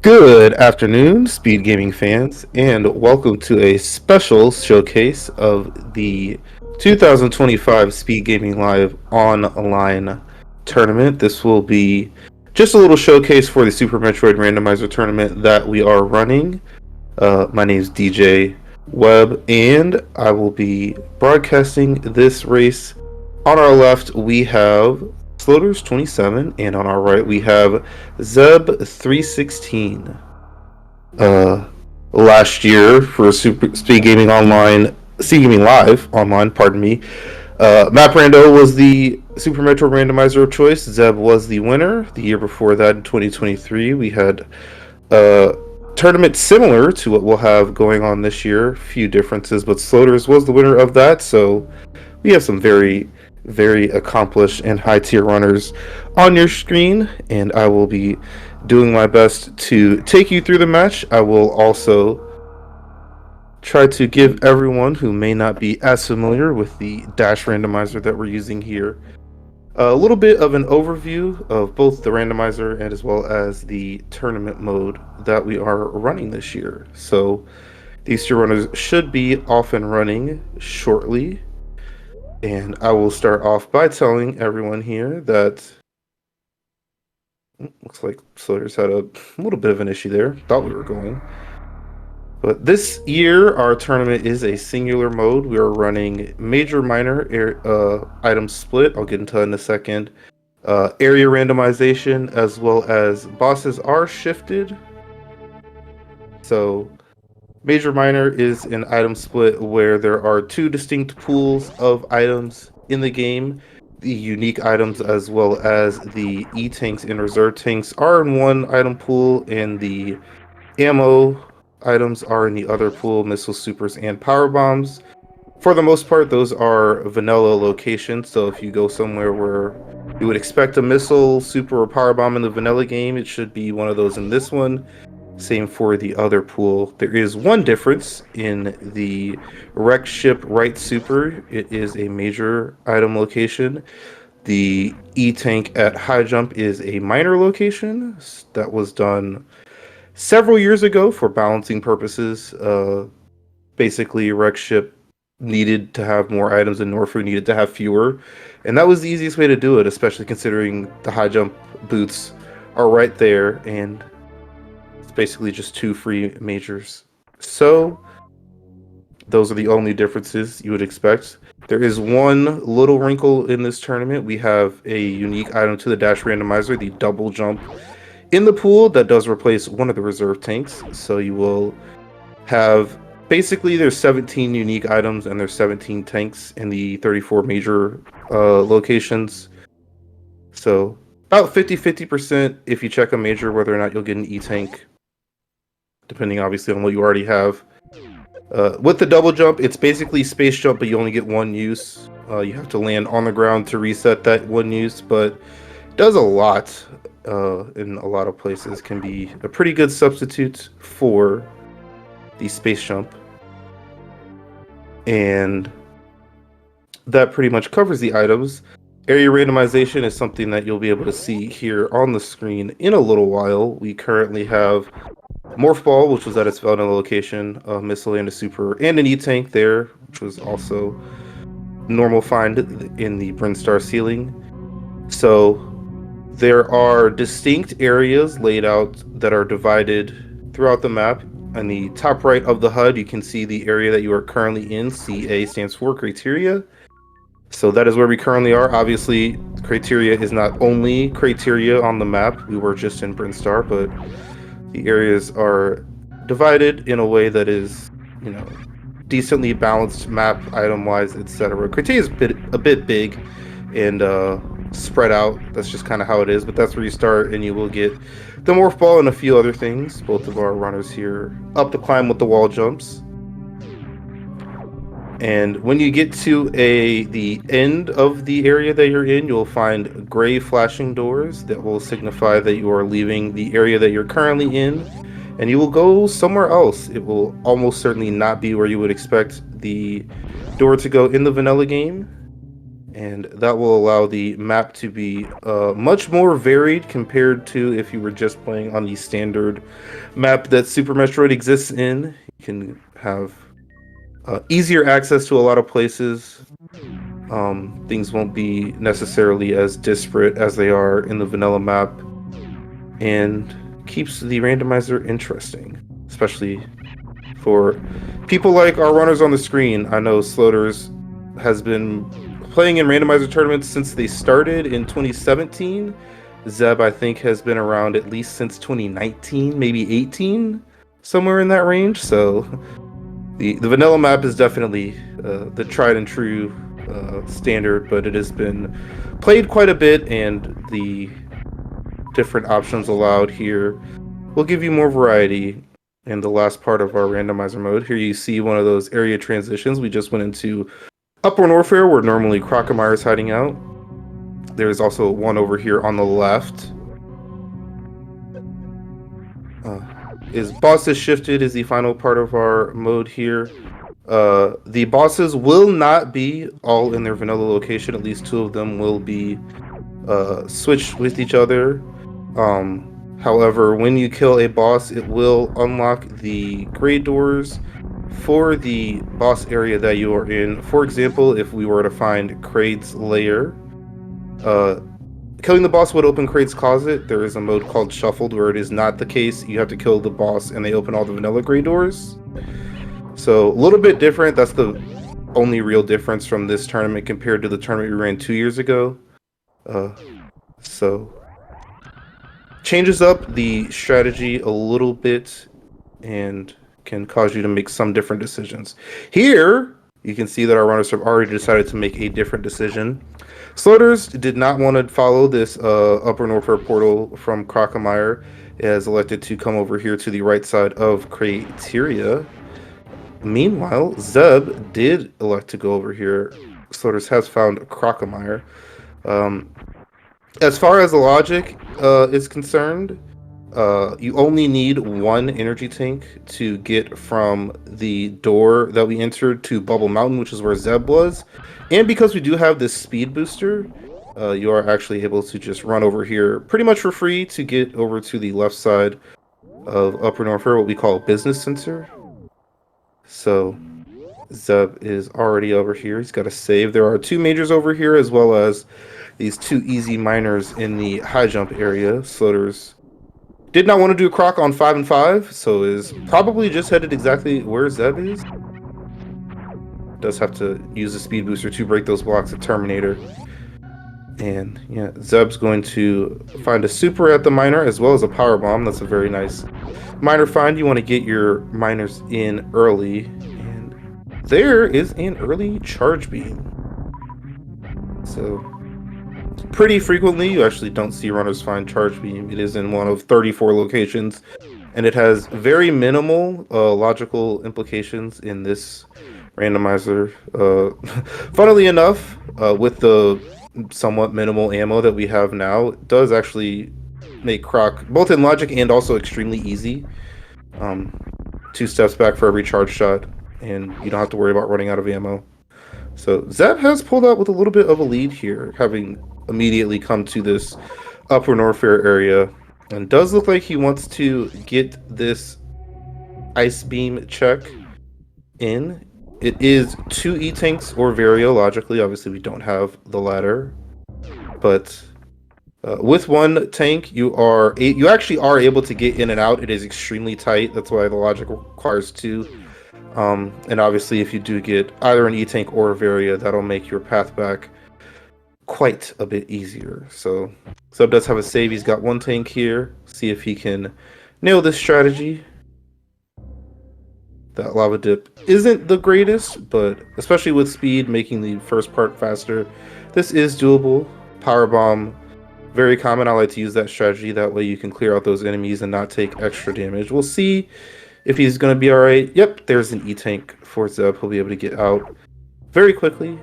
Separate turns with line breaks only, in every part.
Good afternoon, Speed Gaming fans, and welcome to a special showcase of the 2025 Speed Gaming Live online tournament. This will be just a little showcase for the Super Metroid Randomizer tournament that we are running. My name is DJ Webb, and I will be broadcasting this race. On our left, we have sloaters27, and on our right, we have Zeb316. Last year for Super Speed Gaming Speed Gaming Live online, pardon me. Map Rando was the Super Metro randomizer of choice. Zeb was the winner. The year before that, in 2023, we had a tournament similar to what we'll have going on this year. Few differences, but Sloaters was the winner of that. So we have some very, very accomplished and high tier runners on your screen, and I will be doing my best to take you through the match. I will also try to give everyone who may not be as familiar with the dash randomizer that we're using here a little bit of an overview of both the randomizer and as well as the tournament mode that we are running this year. So these two runners should be off and running shortly, and I will start off by telling everyone here that looks like Slater's had a little bit of an issue there. Thought we were going. But this year, our tournament is a singular mode. We are running major minor item split. I'll get into that in a second. Area randomization, as well as bosses are shifted. So major minor is an item split where there are two distinct pools of items in the game. The unique items as well as the E-tanks and reserve tanks are in one item pool, and the ammo items are in the other pool, missile supers and power bombs. For the most part, those are vanilla locations, so if you go somewhere where you would expect a missile, super, or power bomb in the vanilla game, it should be one of those in this one. Same for the other pool. There is one difference in the wreck ship right super. It is a major item location. The E-tank at high jump is a minor location. That was done several years ago for balancing purposes. Basically, wreck ship needed to have more items and Norfu needed to have fewer. And that was the easiest way to do it, especially considering the high jump boots are right there, and it's basically just two free majors. So those are the only differences you would expect. There is one little wrinkle in this tournament. We have a unique item to the dash randomizer, the double jump in the pool that does replace one of the reserve tanks. So you will have, basically there's 17 unique items and there's 17 tanks in the 34 major locations. So about 50% if you check a major whether or not you'll get an E-tank, depending obviously on what you already have. With the double jump, it's basically space jump, but you only get one use. You have to land on the ground to reset that one use, but it does a lot in a lot of places. Can be a pretty good substitute for the space jump. And that pretty much covers the items. Area randomization is something that you'll be able to see here on the screen in a little while. We currently have Morph Ball, which was at its vanilla location, a missile and a super, and an E-tank there, which was also normal find in the Brinstar ceiling. So there are distinct areas laid out that are divided throughout the map. On the top right of the HUD, you can see the area that you are currently in. CA stands for criteria. So that is where we currently are. Obviously, criteria is not only criteria on the map. We were just in Brinstar, but the areas are divided in a way that is, decently balanced map item-wise, etc. Criteria is a bit big and spread out. That's just kind of how it is, but that's where you start, and you will get the Morph Ball and a few other things. Both of our runners here up the climb with the wall jumps. And when you get to the end of the area that you're in, you'll find gray flashing doors that will signify that you are leaving the area that you're currently in, and you will go somewhere else. It will almost certainly not be where you would expect the door to go in the vanilla game. and that will allow the map to be much more varied compared to if you were just playing on the standard map that Super Metroid exists in. You can have easier access to a lot of places. Things won't be necessarily as disparate as they are in the vanilla map, and keeps the randomizer interesting, especially for people like our runners on the screen. I know Sloaters has been playing in randomizer tournaments since they started in 2017. Zeb, I think, has been around at least since 2019, maybe 18, somewhere in that range. So the vanilla map is definitely the tried and true standard, but it has been played quite a bit, and the different options allowed here will give you more variety. In the last part of our randomizer mode, here you see one of those area transitions. We just went into Upper Warfare, where normally Crocomire is hiding out. There's also one over here on the left. Is bosses shifted is the final part of our mode here. The bosses will not be all in their vanilla location. At least two of them will be switched with each other. However, when you kill a boss, it will unlock the grade doors for the boss area that you are in. For example, if we were to find Kraid's lair, killing the boss would open Kraid's closet. There is a mode called Shuffled where it is not the case. You have to kill the boss and they open all the vanilla grade doors. So a little bit different. That's the only real difference from this tournament compared to the tournament we ran 2 years ago. So changes up the strategy a little bit and can cause you to make some different decisions. Here, you can see that our runners have already decided to make a different decision. Sloaters did not want to follow this Upper Warfare portal from Crocomire. It has elected to come over here to the right side of Criteria. Meanwhile, Zeb did elect to go over here. Sloaters has found Crocomire. As far as the logic is concerned, you only need one energy tank to get from the door that we entered to Bubble Mountain, which is where Zeb was. And because we do have this speed booster, you are actually able to just run over here pretty much for free to get over to the left side of Upper Warfare, what we call Business Center. So Zeb is already over here. He's got a save. There are two majors over here, as well as these two easy miners in the high jump area. Sloaters did not want to do a croc on 5 and 5, so is probably just headed exactly where Zeb is. Does have to use the speed booster to break those blocks of Terminator. And yeah, Zeb's going to find a super at the miner as well as a power bomb. That's a very nice miner find. You want to get your miners in early. And there is an early charge beam. So pretty frequently you actually don't see runners find charge beam. It is in one of 34 locations, and it has very minimal logical implications in this randomizer. Funnily enough, with the somewhat minimal ammo that we have now, it does actually make Croc both in logic and also extremely easy. 2 steps back for every charge shot, and you don't have to worry about running out of ammo. So Zeb has pulled out with a little bit of a lead here, having immediately come to this Upper Warfare area, and does look like he wants to get this ice beam check in. It is 2 E-tanks or Vario, logically. Obviously, we don't have the latter. But with 1 tank, you actually are able to get in and out. It is extremely tight. That's why the logic requires 2. And obviously, if you do get either an E-tank or a Varia, that'll make your path back quite a bit easier. So Sub does have a save. He's got 1 tank here. See if he can nail this strategy. That lava dip isn't the greatest, but especially with speed, making the first part faster, this is doable. Power bomb, very common. I like to use that strategy. That way you can clear out those enemies and not take extra damage. We'll see if he's going to be all right. Yep, there's an E-tank for Zeb. He'll be able to get out very quickly.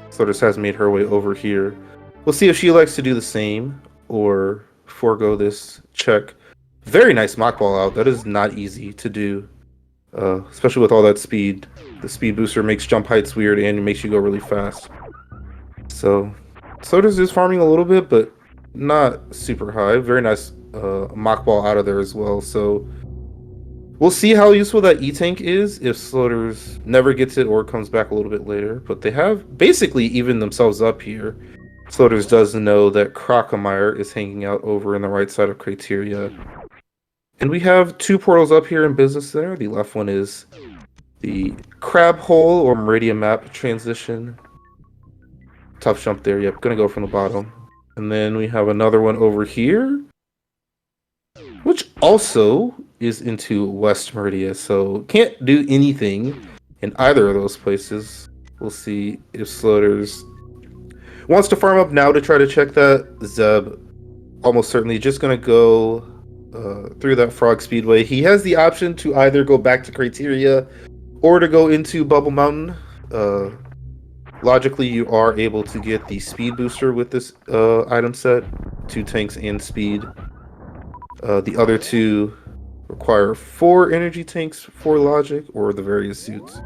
Sloaters has made her way over here. We'll see if she likes to do the same or forego this check. Very nice mock ball out. That is not easy to do. Especially with all that speed. The speed booster makes jump heights weird and it makes you go really fast. So Sloaters is farming a little bit, but not super high. Very nice mock ball out of there as well. So we'll see how useful that E-Tank is if Sloaters never gets it or comes back a little bit later. But they have basically evened themselves up here. Sloaters does know that Crocomire is hanging out over in the right side of Criteria. And we have two portals up here in Business Center. The left one is the Crab Hole or Meridian Map transition. Tough jump there. Yep, gonna go from the bottom. And then we have another one over here, which also is into West Meridia. So can't do anything in either of those places. We'll see if Sloaters wants to farm up now to try to check that. Zeb almost certainly just gonna go through that Frog Speedway. He has the option to either go back to Criteria or to go into Bubble Mountain. Logically, you are able to get the speed booster with this item set, 2 tanks and speed. The other two require 4 energy tanks for logic or the various suits.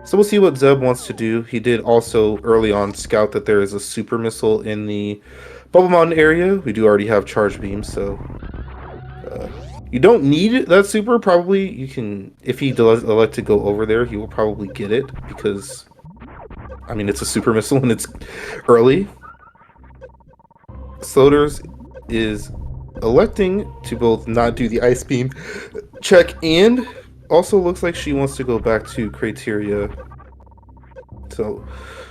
So we'll see what Zeb wants to do. He did also early on scout that there is a super missile in the Bubble Mountain area. We do already have charge beams, so you don't need that super. Probably you can, if he does elect to go over there, he will probably get it because, I mean, it's a super missile and it's early. Sloaters is electing to both not do the ice beam check and also looks like she wants to go back to Criteria. So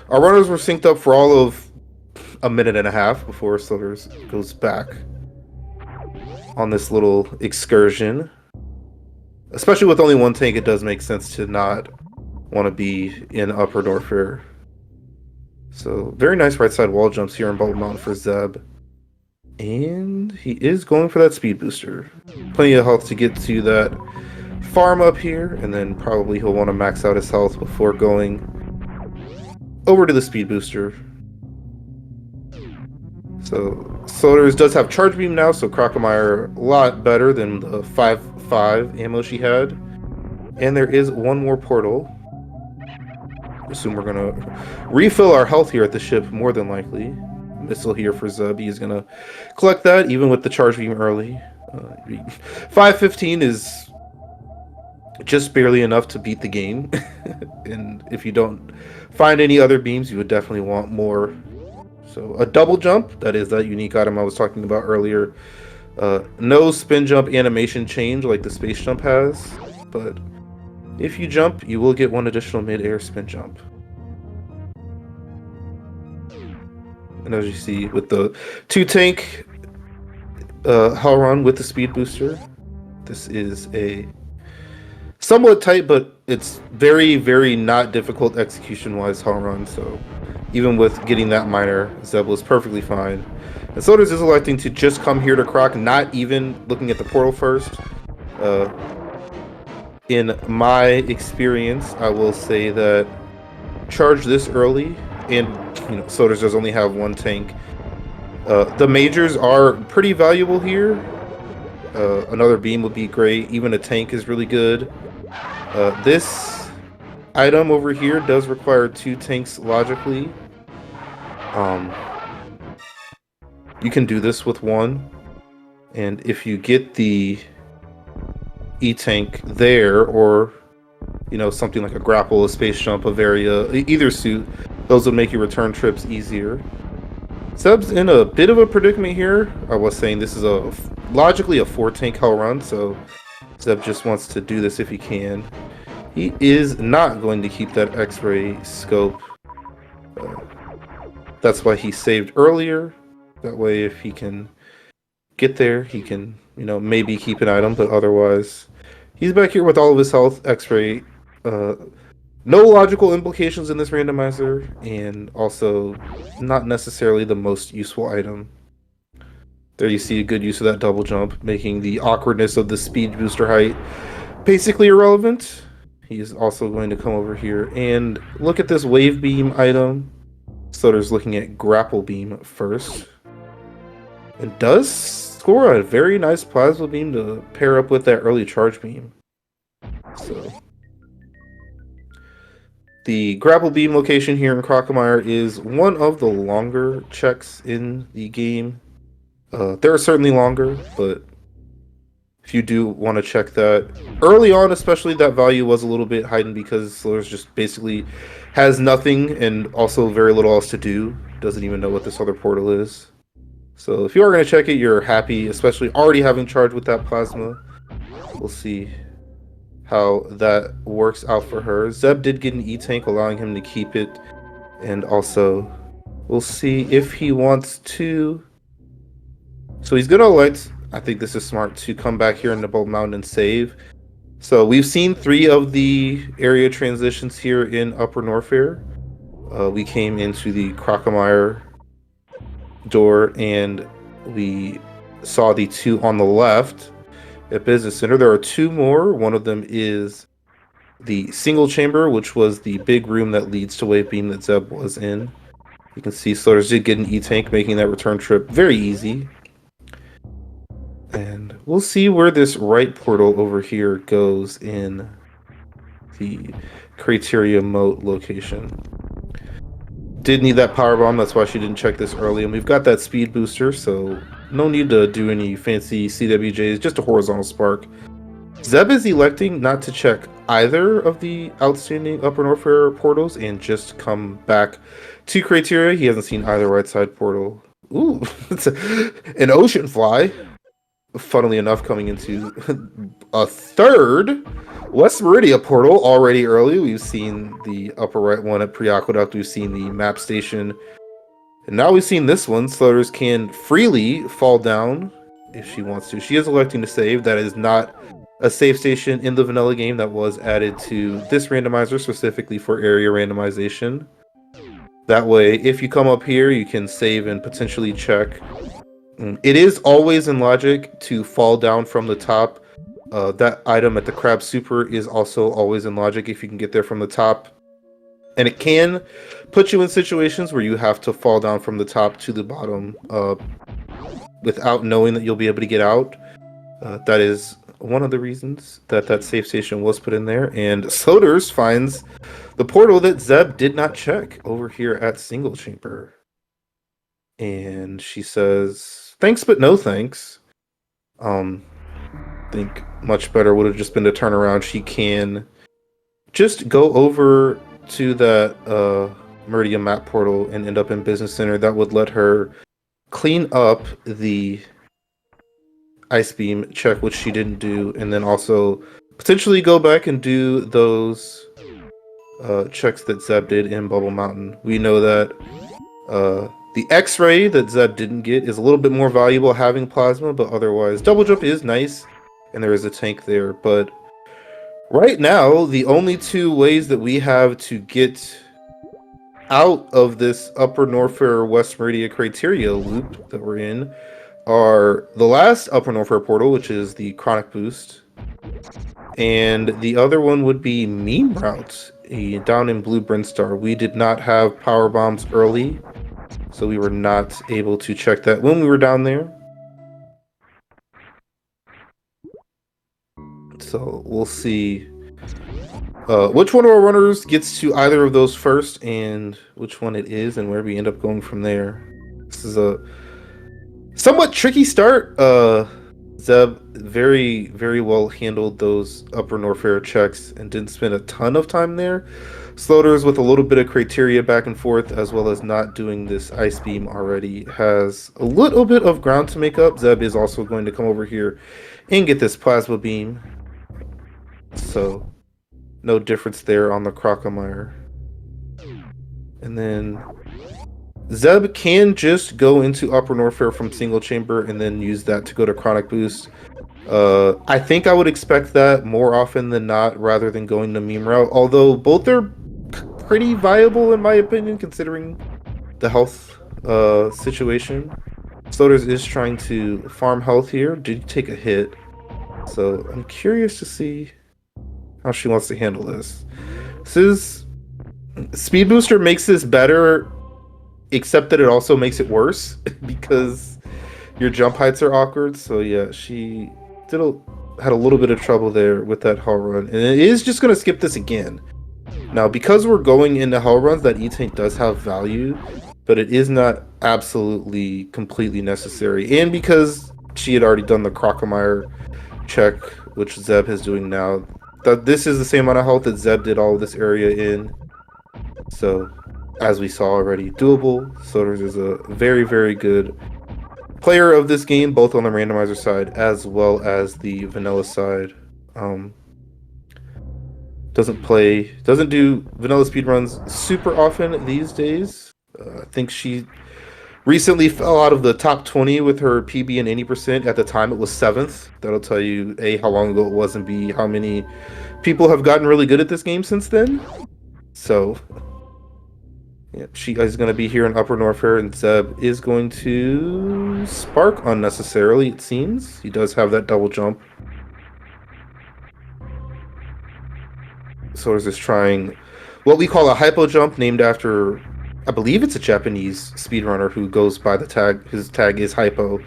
our runners were synced up for all of a minute and a half before Sloaters goes back on this little excursion. Especially with only 1 tank, it does make sense to not want to be in Upper Norfair. So very nice right side wall jumps here in Bubble Mountain for Zeb. And he is going for that speed booster. Plenty of health to get to that farm up here, and then probably he'll want to max out his health before going over to the speed booster. So Sloaters does have charge beam now, so Crocomire a lot better than the 5.5 ammo she had. And there is one more portal. Assume we're gonna refill our health here at the ship, more than likely. Missile here for Zeb. He's gonna collect that even with the charge beam early. 515 is just barely enough to beat the game. And if you don't find any other beams, you would definitely want more. So a double jump, that is that unique item I was talking about earlier. No spin jump animation change like the space jump has, but if you jump, you will get 1 additional mid-air spin jump. And as you see with the 2 tank Hell Run with the speed booster, this is a somewhat tight, but it's very, very not difficult execution-wise Hell Run. So even with getting that minor, Zeb was perfectly fine. And Sloaters is electing to just come here to Croc, not even looking at the portal first. In my experience, I will say that charge this early, and Sloaters does only have 1 tank. The majors are pretty valuable here. Another beam would be great. Even a tank is really good. This item over here does require 2 tanks logically. You can do this with 1, and if you get the E-Tank there, or something like a grapple, a space jump, a varia, either suit, those would make your return trips easier. Zeb's in a bit of a predicament here. I was saying this is logically a 4 tank Hell Run, so Zeb just wants to do this if he can. He is not going to keep that X-ray scope. That's why he saved earlier. That way, if he can get there, he can, maybe keep an item, but otherwise, he's back here with all of his health, X-ray. No logical implications in this randomizer, and also not necessarily the most useful item. There you see a good use of that double jump, making the awkwardness of the speed booster height basically irrelevant. He's also going to come over here and look at this wave beam item. Sloaters looking at grapple beam first, and does score a very nice plasma beam to pair up with that early charge beam. So The grapple beam location here in Crocomire is one of the longer checks in the game. There are certainly longer, but if you do want to check that early on, especially, that value was a little bit heightened because Sloaters just basically has nothing and also very little else to do. Doesn't even know what this other portal is. So if you are going to check it, you're happy, especially already having charged with that plasma. We'll see how that works out for her. Zeb did get an E-Tank, allowing him to keep it. And also, we'll see if he wants to... So he's going to elect, I think this is smart, to come back here in the Bolt Mountain and save. So we've seen 3 of the area transitions here in Upper Norfair. We came into the Crocomire door and we saw the 2 on the left at Business Center. There are 2 more. One of them is the single chamber, which was the big room that leads to Wave Beam that Zeb was in. You can see Sloaters did get an E-Tank, making that return trip very easy. And we'll see where this right portal over here goes in the Crateria Moat location. Did need that power bomb, that's why she didn't check this early. And we've got that speed booster, so no need to do any fancy CWJs, just a horizontal spark. Zeb is electing not to check either of the outstanding Upper Norfair portals and just come back to Crateria. He hasn't seen either right side portal. Ooh, it's an ocean fly. Funnily enough, coming into a third West Meridia portal already early. We've seen the upper right one at Pre-Aqueduct. We've seen the map station. And now we've seen this one. Sloaters can freely fall down if she wants to. She is electing to save. That is not a save station in the vanilla game. That was added to this randomizer specifically for area randomization. That way, if you come up here, you can save and potentially check. It is always in logic to fall down from the top. That item at the Crab Super is also always in logic if you can get there from the top. And it can put you in situations where you have to fall down from the top to the bottom without knowing that you'll be able to get out. That is one of the reasons that that safe station was put in there. And Sloaters finds the portal that Zeb did not check over here at Single Chamber. And she says, thanks, but no thanks. Think much better would have just been to turn around. She can just go over to that Meridian map portal and end up in Business Center. That would let her clean up the Ice Beam check, which she didn't do, and then also potentially go back and do those checks that Zeb did in Bubble Mountain. We know that the X-Ray that Zeb didn't get is a little bit more valuable having plasma, but otherwise double jump is nice, and there is a tank there. But right now, the only 2 ways that we have to get out of this Upper Norfair West Meridia Crateria loop that we're in are the last Upper Norfair portal, which is the Chronic Boost, and the other one would be Meme Route down in Blue Brinstar. We did not have power bombs early, so we were not able to check that when we were down there. So we'll see which one of our runners gets to either of those first and which one it is and where we end up going from there. This is a somewhat tricky start. Zeb very, very well handled those Upper Norfair checks and didn't spend a ton of time there. Sloaters with a little bit of Crateria back and forth, as well as not doing this Ice Beam already, has a little bit of ground to make up. Zeb is also going to come over here and get this Plasma Beam. So, no difference there on the Crocomire. And then Zeb can just go into Upper Norfair from Single Chamber and then use that to go to Chronic Boost. I think I would expect that more often than not rather than going the Meme Route, although both are pretty viable in my opinion considering the health situation. Sloaters is trying to farm health here. Did take a hit. So I'm curious to see how she wants to handle this. This is... Speed Booster makes this better, except that it also makes it worse because your jump heights are awkward. So yeah, she had a little bit of trouble there with that haul run, and it is just going to skip this again. Now, because we're going into hell runs, that E-Tank does have value, but it is not absolutely completely necessary. And because she had already done the Crocomire check, which Zeb is doing now, this is the same amount of health that Zeb did all of this area in. So, as we saw already, doable. Sloaters is a very, very good player of this game, both on the randomizer side as well as the vanilla side. Doesn't do vanilla speedruns super often these days. I think she recently fell out of the top 20 with her PB and 80%. At the time, it was 7th. That'll tell you A, how long ago it was, and B, how many people have gotten really good at this game since then. So, yeah, she is going to be here in Upper North here, and Zeb is going to spark unnecessarily, it seems. He does have that double jump. So is this trying what we call a hypo jump, named after, I believe it's a Japanese speedrunner who goes by the tag. His tag is hypo.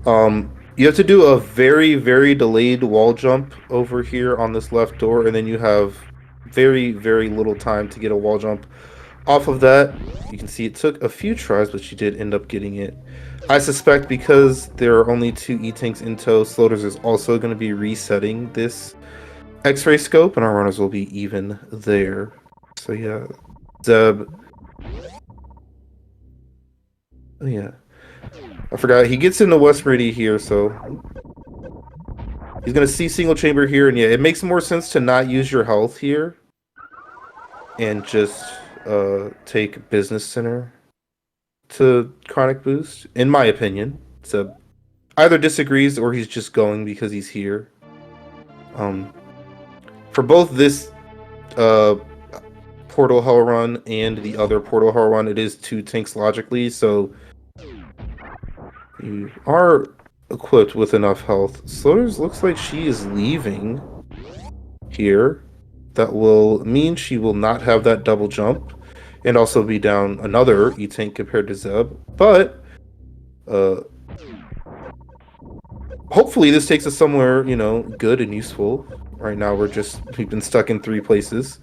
You have to do a very, very delayed wall jump over here on this left door, and then you have very, very little time to get a wall jump off of that. You can see it took a few tries, but she did end up getting it. I suspect because there are only 2 E-Tanks in tow, Sloaters is also going to be resetting this X-ray scope, and our runners will be even there. So yeah, Zeb. Oh yeah, I forgot he gets into West Meridian here, so he's gonna see single chamber here, and yeah, it makes more sense to not use your health here and just take Business Center to chronic boost, in my opinion. So either disagrees or he's just going because he's here. For both this Portal Hell run and the other Portal Hell run, it is 2 tanks logically, so you are equipped with enough health. Sloaters looks like she is leaving here. That will mean she will not have that double jump and also be down another E-Tank compared to Zeb. But hopefully this takes us somewhere, good and useful. Right now we've been stuck in 3 places,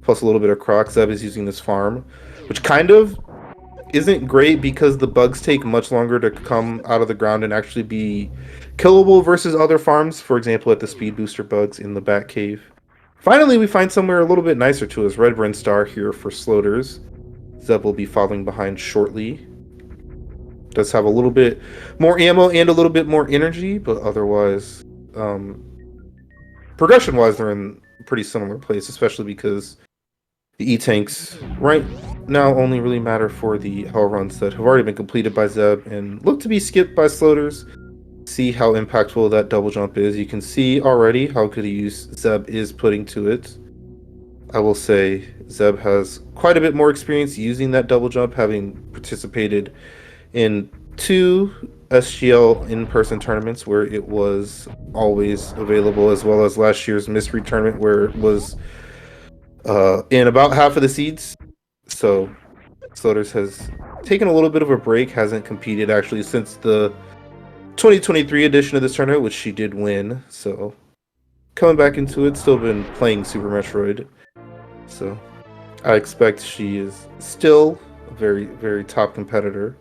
plus a little bit of Croc. Zeb is using this farm, which kind of isn't great because the bugs take much longer to come out of the ground and actually be killable versus other farms. For example, at the speed booster bugs in the Bat Cave. Finally, we find somewhere a little bit nicer to us. Red Bryn Star here for Sloaters. Zeb will be following behind shortly. Does have a little bit more ammo and a little bit more energy, but otherwise, progression-wise, they're in a pretty similar place, especially because the E-Tanks right now only really matter for the hell runs that have already been completed by Zeb and look to be skipped by Sloaters. See how impactful that double jump is. You can see already how good a use Zeb is putting to it. I will say Zeb has quite a bit more experience using that double jump, having participated in 2 SGL in-person tournaments where it was always available, as well as last year's mystery tournament where it was in about half of the seeds. So Sloaters has taken a little bit of a break, hasn't competed actually since the 2023 edition of this tournament, which she did win. So coming back into it, still been playing Super Metroid. So I expect she is still a very, very top competitor.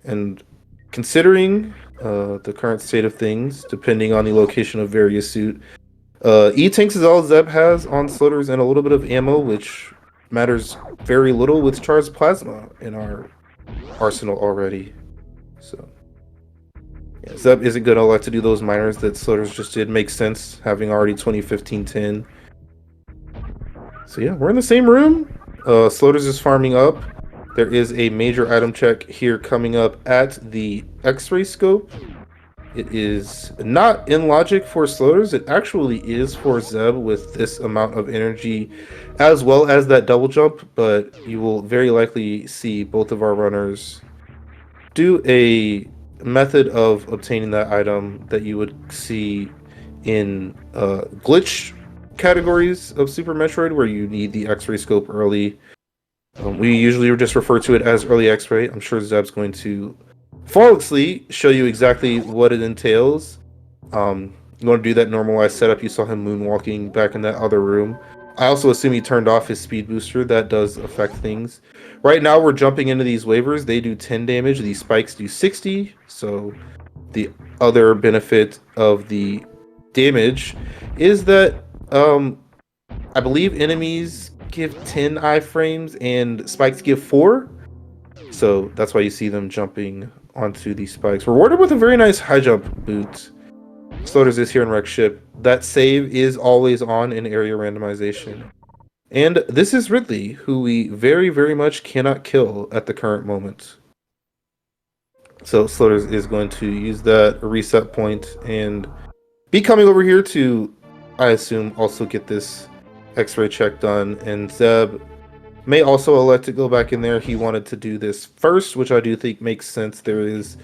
And considering the current state of things, depending on the location of various suit, E-Tanks is all Zeb has on Sloaters and a little bit of ammo, which matters very little with Charged Plasma in our arsenal already. So yeah, Zeb isn't going to elect to do those minors that Sloaters just did. Makes sense, having already 2015-10. So yeah, we're in the same room. Sloaters is farming up. There is a major item check here coming up at the X-ray scope. It is not in logic for Sloaters. It actually is for Zeb with this amount of energy, as well as that double jump. But you will very likely see both of our runners do a method of obtaining that item that you would see in glitch categories of Super Metroid, where you need the X-ray scope early. We usually just refer to it as early X-ray. I'm sure Zeb's going to flawlessly show you exactly what it entails. You want to do that normalized setup. You saw him moonwalking back in that other room. I also assume he turned off his speed booster. That does affect things. Right now, we're jumping into these waivers. They do 10 damage. These spikes do 60. So the other benefit of the damage is that I believe enemies give 10 iframes and spikes give 4. So that's why you see them jumping onto these spikes. Rewarded with a very nice high jump boot. Sloaters is here in Wreck Ship. That save is always on in area randomization. And this is Ridley, who we very, very much cannot kill at the current moment. So Sloaters is going to use that reset point and be coming over here to, I assume, also get this X-ray check done. And Zeb may also elect to go back in there. He wanted to do this first, which I do think makes sense. There is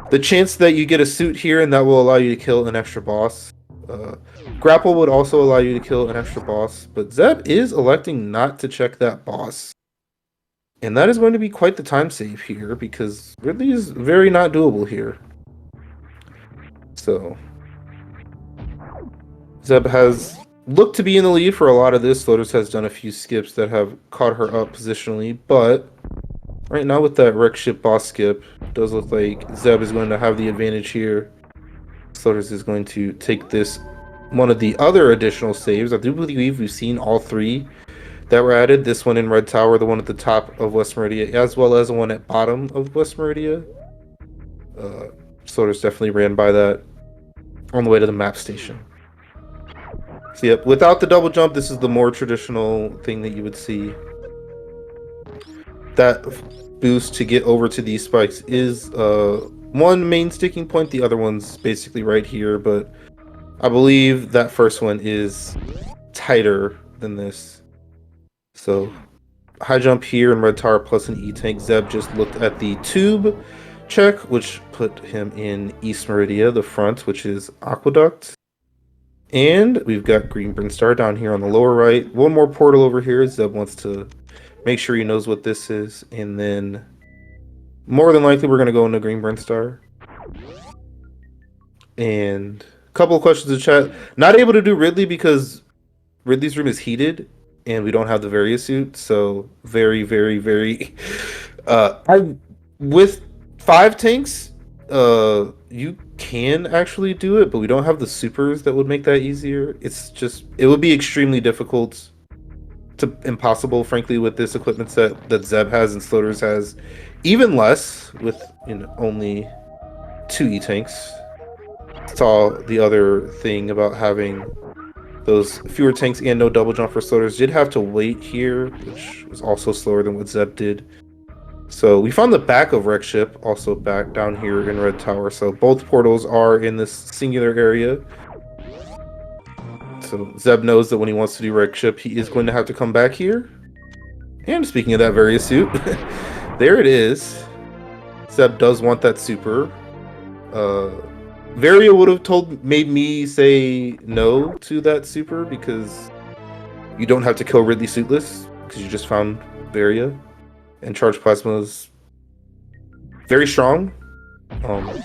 the chance that you get a suit here, and that will allow you to kill an extra boss. Grapple would also allow you to kill an extra boss, but Zeb is electing not to check that boss. And that is going to be quite the time save here, because Ridley is very not doable here. So Zeb has looked to be in the lead for a lot of this. Sloaters has done a few skips that have caught her up positionally, but right now with that Wreck Ship boss skip, it does look like Zeb is going to have the advantage here. Sloaters is going to take this, one of the other additional saves. I do believe we've seen all 3 that were added. This one in Red Tower, the one at the top of West Meridia, as well as the one at bottom of West Meridia. Sloaters definitely ran by that on the way to the map station. So yep, without the double jump, this is the more traditional thing that you would see. That boost to get over to these spikes is one main sticking point. The other one's basically right here, but I believe that first one is tighter than this. So high jump here in Red Tower plus an E-Tank. Zeb just looked at the tube check, which put him in East Meridia, the front, which is Aqueduct. And we've got Green Brinstar down here on the lower right. One more portal over here. Zeb wants to make sure he knows what this is. And then more than likely we're going to go into Green Brinstar. And a couple of questions in chat. Not able to do Ridley because Ridley's room is heated and we don't have the Varia suit. So very, very, very... with 5 tanks, you can actually do it, but we don't have the supers that would make that easier. It's just, it would be extremely difficult to impossible, frankly, with this equipment set that Zeb has and Sloaters has. Even less with, you know, only 2 E-tanks. Saw the other thing about having those fewer tanks and no double jump for Sloaters. Did have to wait here, which was also slower than what Zeb did. So we found the back of Wreck Ship, also back down here in Red Tower. So both portals are in this singular area. So Zeb knows that when he wants to do Wreck Ship, he is going to have to come back here. And speaking of that Varia suit, there it is. Zeb does want that super. Varia would have made me say no to that super because you don't have to kill Ridley suitless because you just found Varia. And Charged Plasma is very strong. I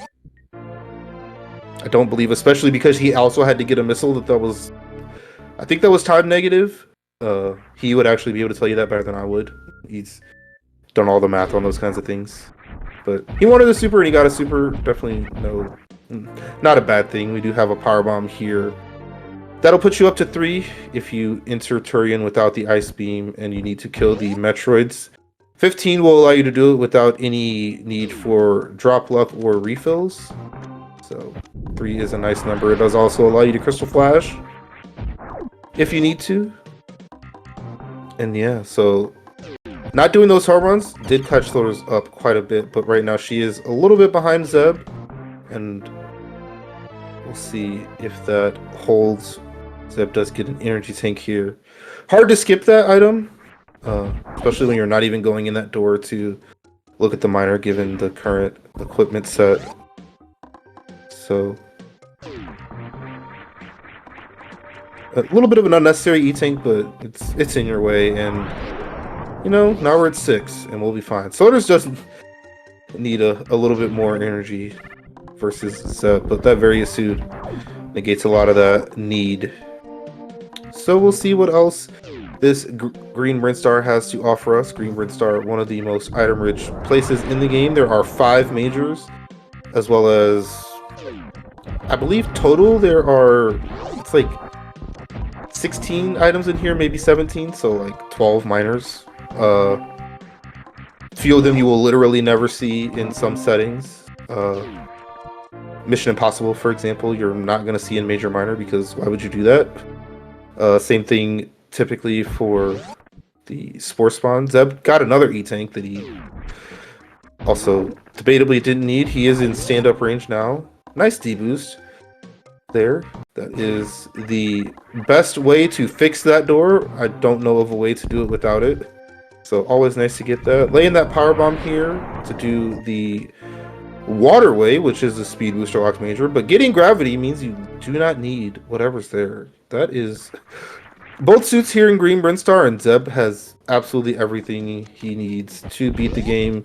don't believe, especially because he also had to get a missile that was, I think that was time negative. He would actually be able to tell you that better than I would. He's done all the math on those kinds of things. But he wanted a super and he got a super. Definitely no, not a bad thing. We do have a power bomb here. That'll put you up to 3 if you enter Turian without the ice beam and you need to kill the Metroids. 15 will allow you to do it without any need for drop luck or refills. So 3 is a nice number. It does also allow you to Crystal Flash if you need to. And yeah, so not doing those hard runs did catch Sloaters up quite a bit, but right now she is a little bit behind Zeb. And we'll see if that holds. Zeb does get an energy tank here. Hard to skip that item. Especially when you're not even going in that door to look at the miner given the current equipment set. So a little bit of an unnecessary E-tank, but it's in your way, and you know, now we're at 6 and we'll be fine. Sloaters doesn't need a little bit more energy versus Zeb, but that Varia suit negates a lot of that need. So we'll see what else this Green Brinstar has to offer us. Green Brinstar, one of the most item-rich places in the game. There are 5 majors, as well as, I believe total there are, it's like 16 items in here, maybe 17, so like 12 minors. Few of them you will literally never see in some settings. Mission Impossible, for example, you're not going to see in Major Minor, because why would you do that? Same thing typically for the Spore Spawn. Zeb got another E-Tank that he also debatably didn't need. He is in stand-up range now. Nice D-boost there. That is the best way to fix that door. I don't know of a way to do it without it. So always nice to get that. Laying that power bomb here to do the waterway, which is the speed booster lock major, but getting gravity means you do not need whatever's there. That is both suits here in Green Brinstar, and Zeb has absolutely everything he needs to beat the game.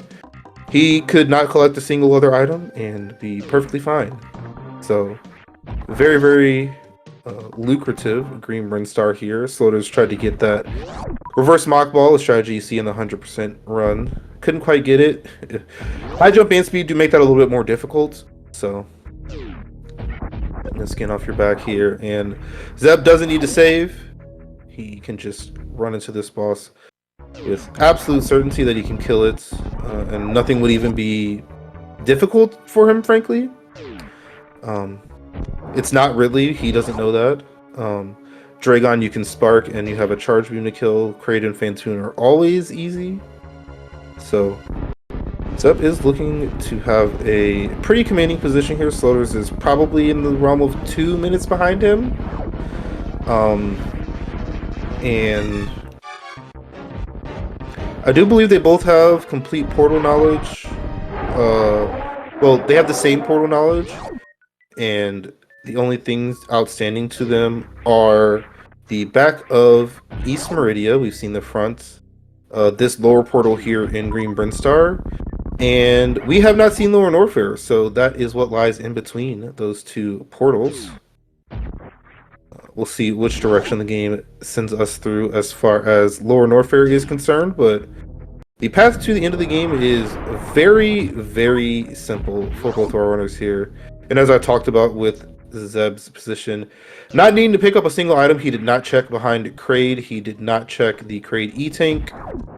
He could not collect a single other item and be perfectly fine. So very, very lucrative Green Brinstar here. Sloaters tried to get that reverse mock ball, a strategy you see in the 100% run. Couldn't quite get it. High jump and speed do make that a little bit more difficult. So, let's skin off your back here. And Zeb doesn't need to save. He can just run into this boss with absolute certainty that he can kill it. And nothing would even be difficult for him, frankly. It's not really. He doesn't know that. Dragon you can spark and you have a charge beam to kill. Kraid and Fantoon are always easy. So Zeb is looking to have a pretty commanding position here. Sloaters is probably in the realm of 2 minutes behind him. And I do believe they both have complete portal knowledge. Well, they have the same portal knowledge, and the only things outstanding to them are the back of East Meridia. We've seen the front. This lower portal here in Green Brinstar, and we have not seen Lower Norfair, so that is what lies in between those 2 portals. We'll see which direction the game sends us through as far as Lower Norfair is concerned, but the path to the end of the game is very, very simple for both our runners here. And as I talked about with Zeb's position, not needing to pick up a single item, he did not check behind Kraid. He did not check the Kraid E-Tank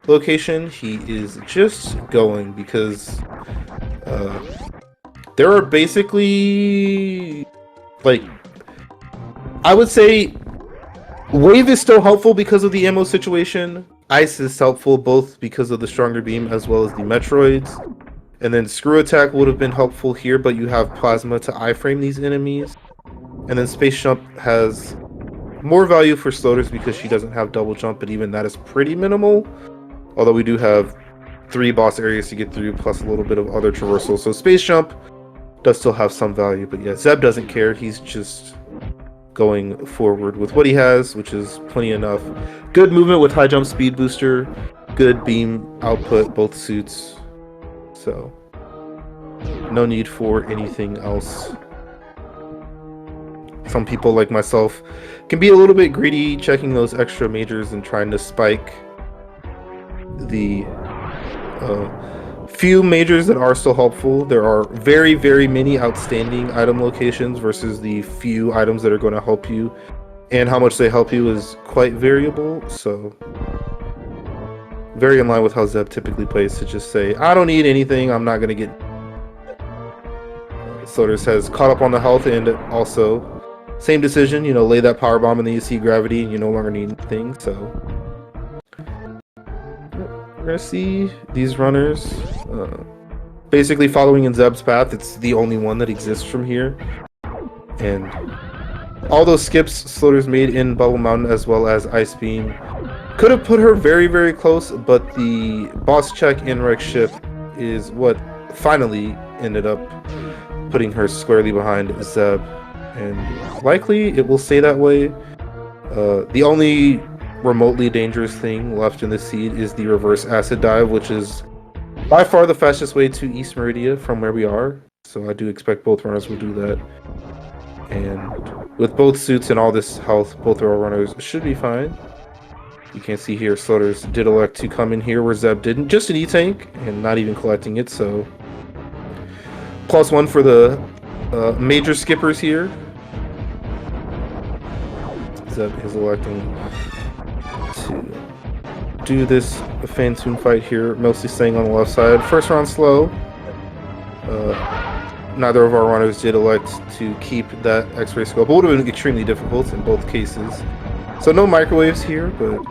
location. He is just going because there are basically, like, I would say Wave is still helpful because of the ammo situation. Ice is helpful both because of the stronger beam as well as the Metroids. And then Screw Attack would have been helpful here, but you have Plasma to iframe these enemies. And then Space Jump has more value for Sloaters because she doesn't have double jump, but even that is pretty minimal. Although we do have 3 boss areas to get through, plus a little bit of other traversal. So Space Jump does still have some value, but yeah, Zeb doesn't care. He's just going forward with what he has, which is plenty enough. Good movement with high jump speed booster, good beam output, both suits. So, no need for anything else. Some people like myself can be a little bit greedy checking those extra majors and trying to spike the few majors that are still helpful. There are very, very many outstanding item locations versus the few items that are going to help you. And how much they help you is quite variable, so very in line with how Zeb typically plays, to just say, I don't need anything, I'm not going to get... Sloaters has caught up on the health, and also, same decision, you know, lay that power bomb and then you see gravity and you no longer need anything, so... We're going to see these runners basically following in Zeb's path. It's the only one that exists from here. And all those skips Sloaters made in Bubble Mountain as well as Ice Beam could have put her very, very close, but the boss check in Rex ship is what finally ended up putting her squarely behind Zeb. And likely it will stay that way. The only remotely dangerous thing left in the seed is the reverse acid dive, which is by far the fastest way to East Meridia from where we are. So I do expect both runners will do that. And with both suits and all this health, both of our runners should be fine. You can see here, Sloaters did elect to come in here where Zeb didn't. Just an E-Tank, and not even collecting it, so... +1 for the major skippers here. Zeb is electing to do this Fantoon fight here, mostly staying on the left side. First round slow. Neither of our runners did elect to keep that X-ray scope. It would have been extremely difficult in both cases. So no microwaves here, but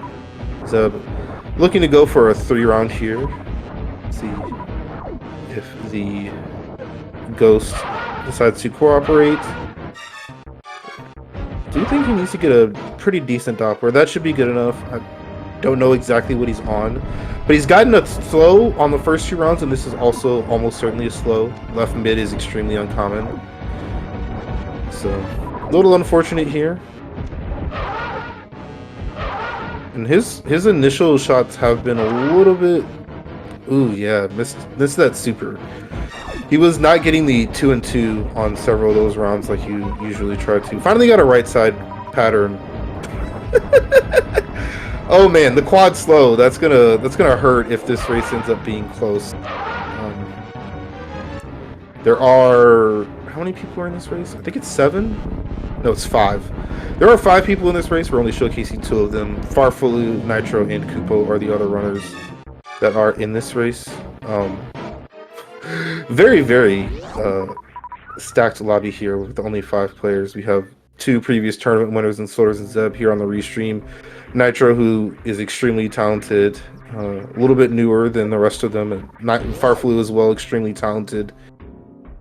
Zeb looking to go for a 3-round here. Let's see if the Ghost decides to cooperate. Do you think he needs to get a pretty decent Doppler? That should be good enough. I don't know exactly what he's on, but he's gotten a slow on the first 2 rounds, and this is also almost certainly a slow. Left mid is extremely uncommon, so a little unfortunate here. And his initial shots have been a little bit... Ooh, yeah, missed that super. He was not getting the 2 and 2 on several of those rounds like you usually try to. Finally got a right side pattern. Oh man, the quad slow. That's gonna hurt if this race ends up being close. There are... how many people are in this race? I think it's 7? No, it's 5. There are 5 people in this race. We're only showcasing 2 of them. Farfulu, Nitro, and Kupo are the other runners that are in this race. Very, very stacked lobby here with only 5 players. We have 2 previous tournament winners in Sloaters and Zeb here on the restream. Nitro, who is extremely talented, a little bit newer than the rest of them, and Farflu as well, extremely talented.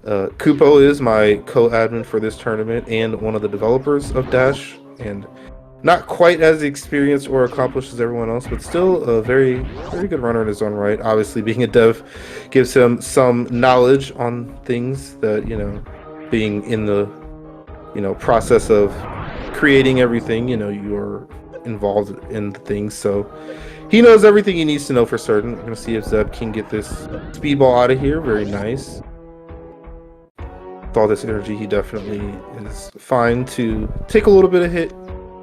Kupo is my co-admin for this tournament and one of the developers of Dash, and not quite as experienced or accomplished as everyone else, but still a very, very good runner in his own right. Obviously, being a dev gives him some knowledge on things that, you know, being in the, you know, process of creating everything, you know, you are involved in things, so he knows everything he needs to know for certain. We're gonna see if Zeb can get this speedball out of here. Very nice. With all this energy, he definitely is fine to take a little bit of hit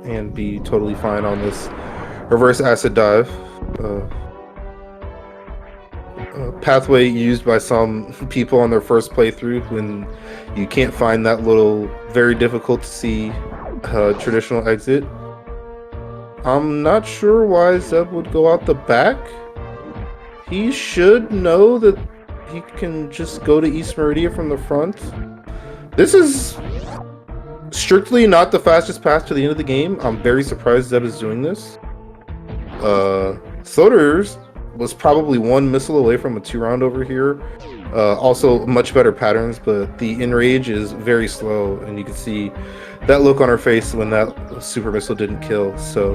and be totally fine on this reverse acid dive. Pathway used by some people on their first playthrough when you can't find that little, very difficult to see traditional exit. I'm not sure why Zeb would go out the back. He should know that he can just go to East Meridia from the front. This is strictly not the fastest path to the end of the game. I'm very surprised Zeb is doing this. Sloaters was probably 1 missile away from a 2-round over here. Also much better patterns, but the enrage is very slow, and you can see that look on her face when that super missile didn't kill. So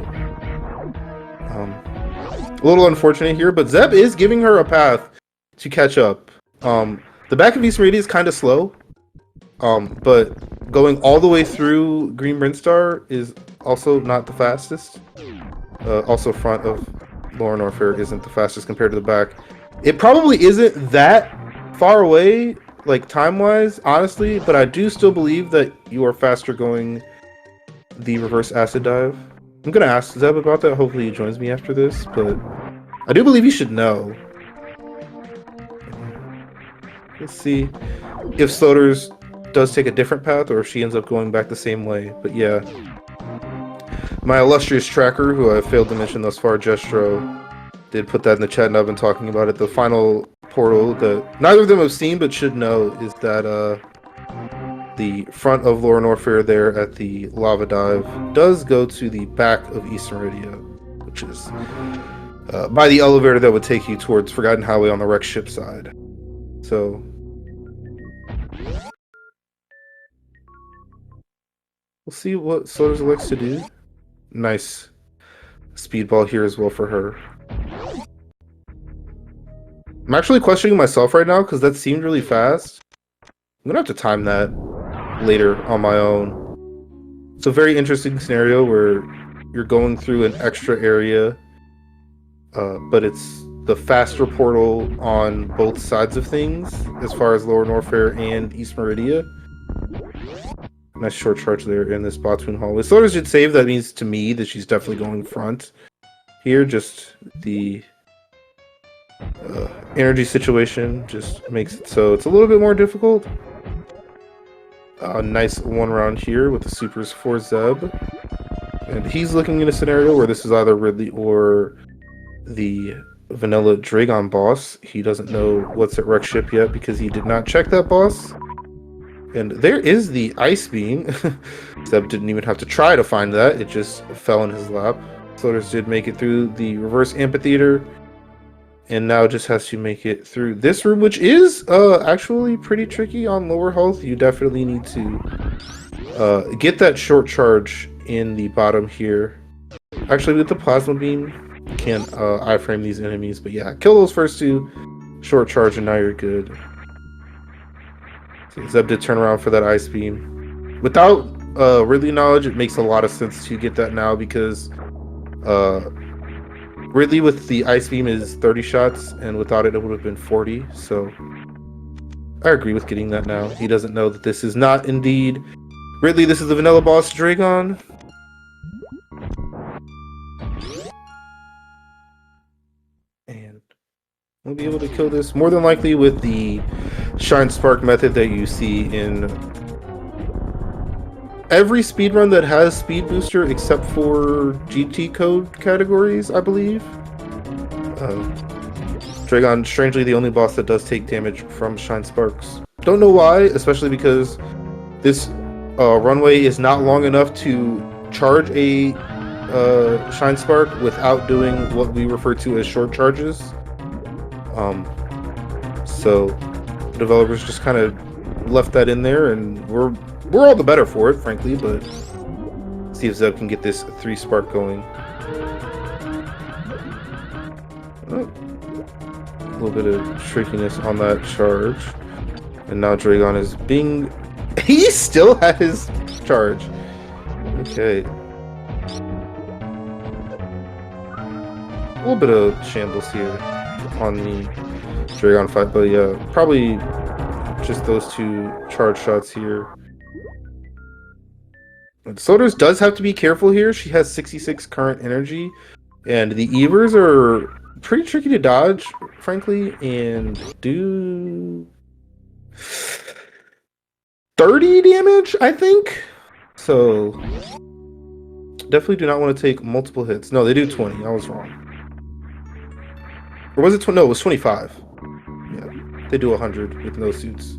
a little unfortunate here, but Zeb is giving her a path to catch up. The back of East Meridia is kind of slow, but going all the way through Green Brinstar is also not the fastest. Also front of Lower Norfair isn't the fastest compared to the back. It probably isn't that far away, like time-wise, honestly, but I do still believe that you are faster going the reverse acid dive. I'm gonna ask Zeb about that. Hopefully he joins me after this, but I do believe he should know. Let's see if Sloaters does take a different path or if she ends up going back the same way. But yeah, my illustrious tracker, who I failed to mention thus far, Jestro, did put that in the chat, and I've been talking about it. The final portal that neither of them have seen but should know is that the front of Lower Norfair there at the lava dive does go to the back of East Meridia, which is by the elevator that would take you towards Forgotten Highway on the wrecked ship side. So we'll see what Sloaters elects to do. Nice speedball here as well for her. I'm actually questioning myself right now because that seemed really fast. I'm gonna have to time that later on my own. It's a very interesting scenario where you're going through an extra area, but it's the faster portal on both sides of things as far as Lower Norfair and East Meridia. Nice short charge there in this Bottoon hallway. Sloaters should save. That means to me that she's definitely going front. here. Just the energy situation just makes it so it's a little bit more difficult. A nice one round here with the supers for Zeb. And he's looking in a scenario where this is either Ridley or the vanilla Dragon boss. He doesn't know what's at Wreck Ship yet because he did not check that boss. And there is the Ice Beam. Zeb didn't even have to try to find that. It just fell in his lap. Sloaters did make it through the reverse amphitheater. And now just has to make it through this room, which is actually pretty tricky on lower health. You definitely need to get that short charge in the bottom here. Actually, with the plasma beam, you can iframe these enemies. But yeah, kill those first two, short charge, and now you're good. So Zeb did turn around for that ice beam. Without Ridley knowledge, it makes a lot of sense to get that now because Ridley with the ice beam is 30 shots, and without it, it would have been 40. So I agree with getting that now. He doesn't know that this is not indeed Ridley. This is the vanilla boss Dragon. And we'll be able to kill this more than likely with the Shine Spark method that you see in every speedrun that has speed booster except for GT code categories, I believe. Dragon, strangely the only boss that does take damage from Shine Sparks. Don't know why, especially because this runway is not long enough to charge a Shine Spark without doing what we refer to as short charges. So the developers just kind of left that in there, and we're all the better for it, frankly, but see if Zeb can get this 3 spark going. Oh. A little bit of trickiness on that charge. And now Dragon is being... He still had his charge. Okay. A little bit of shambles here on the Dragon fight, but yeah, probably just those 2 charge shots here. Sloaters does have to be careful here. She has 66 current energy, and the Evers are pretty tricky to dodge, frankly, and do 30 damage, I think. So definitely do not want to take multiple hits. No, they do 20. I was wrong. Or was it 20? No, it was 25. Yeah, they do 100 with no suits.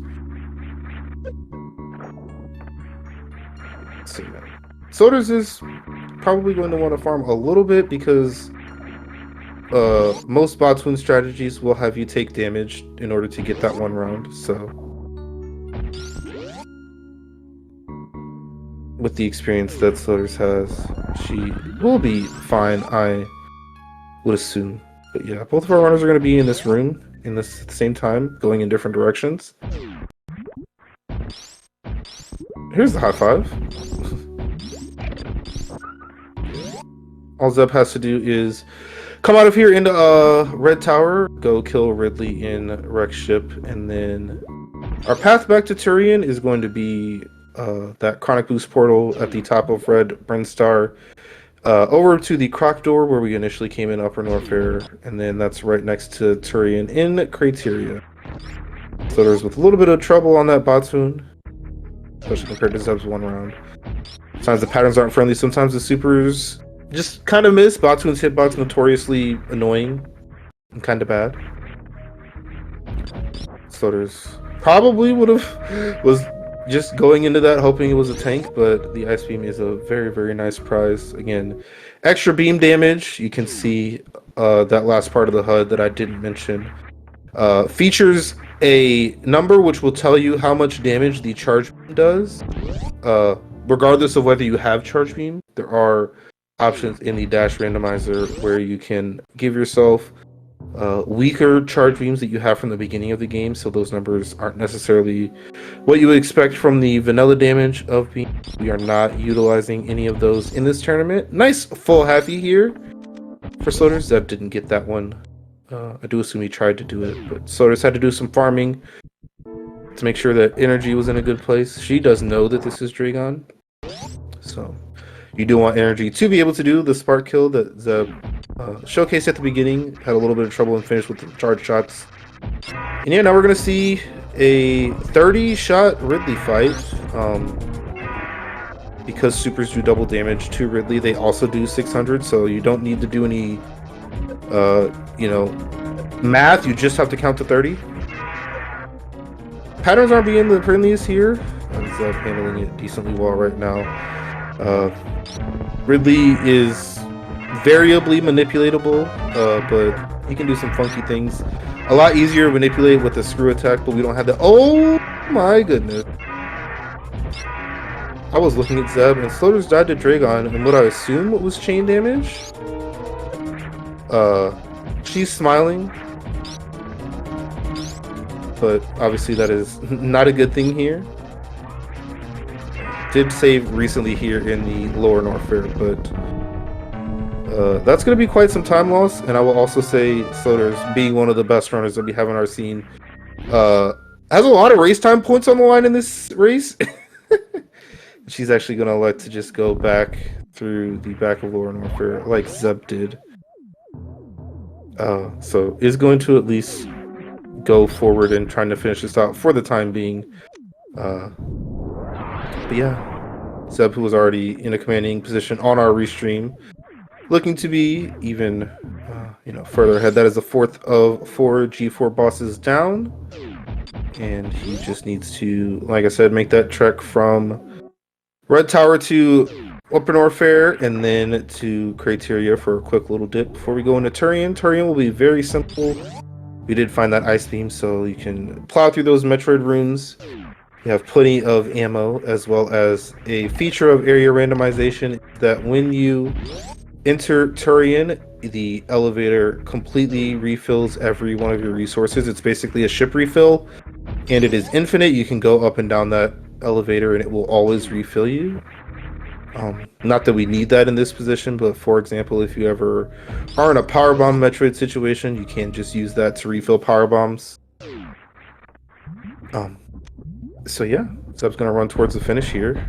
So yeah. Sloaters is probably going to want to farm a little bit because most Botswoon strategies will have you take damage in order to get that 1 round. So with the experience that Sloaters has, she will be fine, I would assume. But yeah, both of our runners are going to be in this room in this at the same time, going in different directions. Here's the high five. All Zeb has to do is come out of here into Red Tower, go kill Ridley in Wreck Ship, and then our path back to Turian is going to be that Chronic Boost portal at the top of Red Brinstar, over to the Croc Door where we initially came in Upper Norfair, and then that's right next to Turian in Criteria. So there's with a little bit of trouble on that Botswoon, especially compared to Zeb's 1 round. Sometimes the patterns aren't friendly, sometimes the supers just kind of miss. Botswoon's hitbox notoriously annoying and kind of bad. Sloaters probably was just going into that hoping it was a tank, but the Ice Beam is a very, very nice prize. Again, extra beam damage. You can see that last part of the HUD that I didn't mention. Features a number which will tell you how much damage the charge beam does. Regardless of whether you have charge beam, there are options in the dash randomizer where you can give yourself weaker charge beams that you have from the beginning of the game, so those numbers aren't necessarily what you would expect from the vanilla damage of beam. We are not utilizing any of those in this tournament. Nice full halfie here for Sloaters. Zeb didn't get that one. I do assume he tried to do it, but Sloaters had to do some farming to make sure that energy was in a good place. She does know that this is Dragon, so you do want energy to be able to do the spark kill that Zeb showcase at the beginning. Had a little bit of trouble and finished with the charge shots. And yeah, now we're going to see a 30-shot Ridley fight. Because supers do double damage to Ridley, they also do 600, so you don't need to do any, math. You just have to count to 30. Patterns aren't being the friendliest here. Zeb handling it decently well right now. Ridley is variably manipulatable, but he can do some funky things. A lot easier to manipulate with a screw attack, but we don't have that. Oh my goodness. I was looking at Zeb, and Sloaters died to Dragon, and what I assume was chain damage. She's smiling, but obviously that is not a good thing here. Did save recently here in the lower Norfair, but that's going to be quite some time loss, and I will also say Sloaters, being one of the best runners that we have in our scene, has a lot of race time points on the line in this race. She's actually going to elect to just go back through the back of lower Norfair like Zeb did. So is going to at least go forward and trying to finish this out for the time being. But yeah, Zeb, who was already in a commanding position on our restream, looking to be even further ahead. That is the fourth of 4 G4 bosses down, and he just needs to, like I said, make that trek from Red Tower to Upper Norfair and then to Criteria for a quick little dip before we go into Turian. Turian will be very simple. We did find that ice beam, so you can plow through those Metroid runes. You have plenty of ammo, as well as a feature of area randomization that when you enter Turian, the elevator completely refills every one of your resources. It's basically a ship refill, and it is infinite. You can go up and down that elevator and it will always refill you. Not that we need that in this position, but for example, if you ever are in a power bomb Metroid situation, you can just use that to refill power bombs. So yeah, Zeb's gonna run towards the finish here.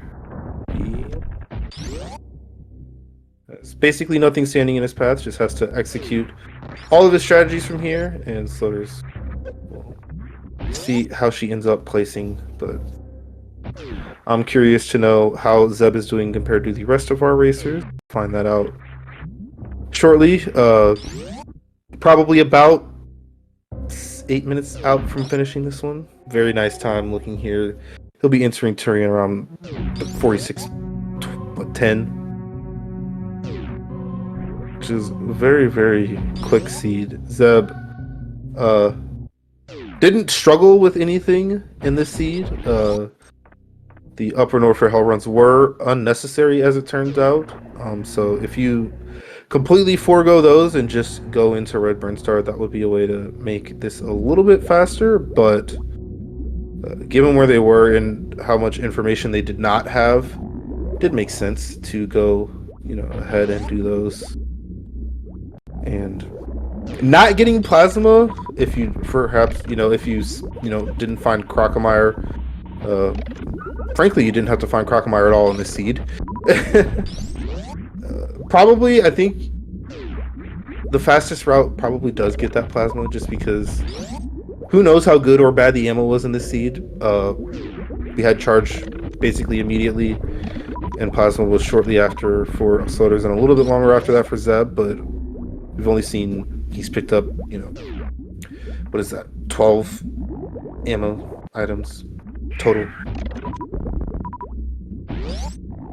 There's basically nothing standing in his path, just has to execute all of his strategies from here, and Sloaters will see how she ends up placing, but I'm curious to know how Zeb is doing compared to the rest of our racers. Find that out shortly. Probably about 8 minutes out from finishing this one. Very nice time looking here. He'll be entering Turian around 46:10, which is very, very quick seed. Zeb didn't struggle with anything in this seed. The Upper Norfair Hell runs were unnecessary, as it turns out. So if you completely forego those and just go into Red Burn Star, that would be a way to make this a little bit faster. But given where they were and how much information they did not have, it did make sense to go, ahead and do those. And not getting plasma, if you perhaps, if you didn't find Crocomire. Frankly, you didn't have to find Crocomire at all in this seed. Probably, I think the fastest route probably does get that plasma, just because who knows how good or bad the ammo was in this seed. We had charge basically immediately, and plasma was shortly after for Sloaters and a little bit longer after that for Zeb, but we've only seen he's picked up, what is that, 12 ammo items total.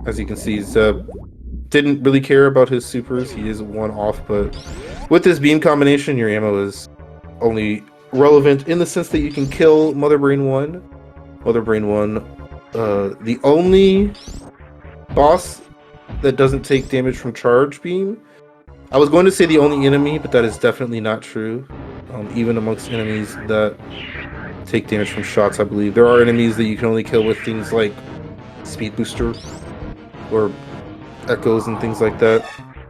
As you can see, Zeb didn't really care about his supers. He is one off, but with this beam combination, your ammo is only relevant in the sense that you can kill Mother Brain 1. Mother Brain 1, the only boss that doesn't take damage from charge beam. I was going to say the only enemy, but that is definitely not true. Even amongst enemies that take damage from shots, I believe. There are enemies that you can only kill with things like Speed Booster or Echoes and things like that.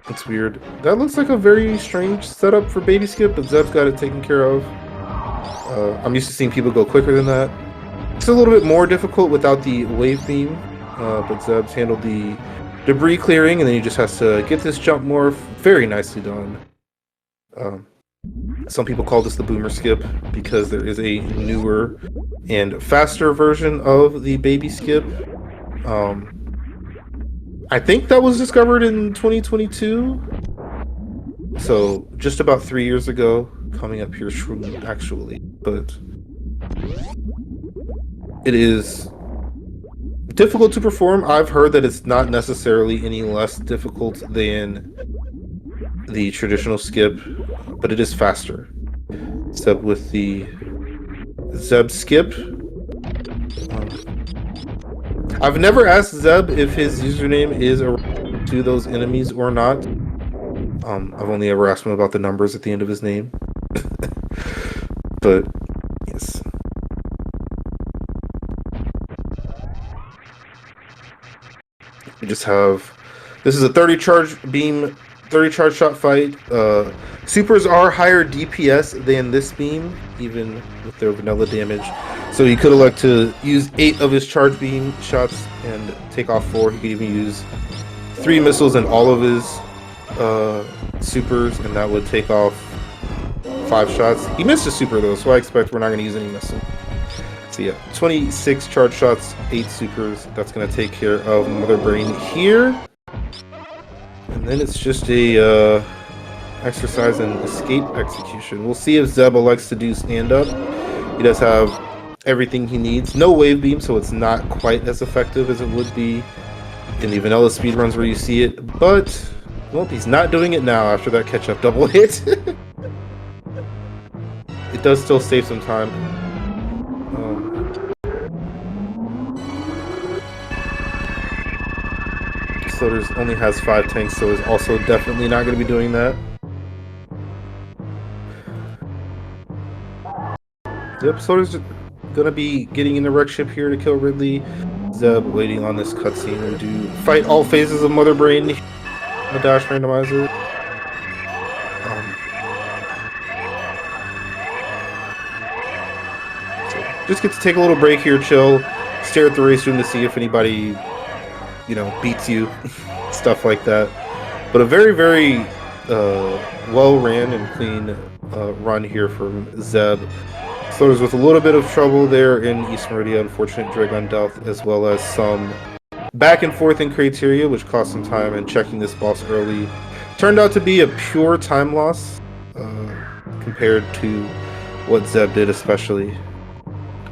It's weird. That looks like a very strange setup for Baby Skip, but Zeb's got it taken care of. I'm used to seeing people go quicker than that. It's a little bit more difficult without the wave beam, but Zeb's handled the debris clearing, and then he just has to get this jump morph. Very nicely done. Um, some people call this the boomer skip because there is a newer and faster version of the baby skip. I think that was discovered in 2022. So just about 3 years ago, coming up here soon, actually. But it is difficult to perform. I've heard that it's not necessarily any less difficult than the traditional skip, but it is faster. Except with the Zeb skip. I've never asked Zeb if his username is to those enemies or not. I've only ever asked him about the numbers at the end of his name. But yes. We just have, this is a 30 charge beam, 30 charge shot fight. Supers are higher DPS than this beam, even with their vanilla damage. So he could elect to use 8 of his charge beam shots and take off 4. He could even use 3 missiles in all of his supers, and that would take off 5 shots. He missed a super though, so I expect we're not going to use any missiles. So yeah, 26 charge shots, 8 supers. That's going to take care of Mother Brain here. And then it's just a exercise in escape execution. We'll see if Zeb elects to do stand up. He does have everything he needs. No wave beam, so it's not quite as effective as it would be in the vanilla speedruns where you see it. But, well, he's not doing it now after that catch-up double hit. It does still save some time. Sloaters only has 5 tanks, so is also definitely not going to be doing that. Yep, Sloaters going to be getting in the wreck ship here to kill Ridley. Zeb waiting on this cutscene to fight all phases of Mother Brain. The dash randomizer. So just get to take a little break here, chill, stare at the race room to see if anybody, you know, beats you, stuff like that. But a very, very well ran and clean run here from Zeb. Sloaters with a little bit of trouble there in East Meridia, unfortunate Dragon Death, as well as some back and forth in criteria, which cost some time, and checking this boss early turned out to be a pure time loss compared to what Zeb did, especially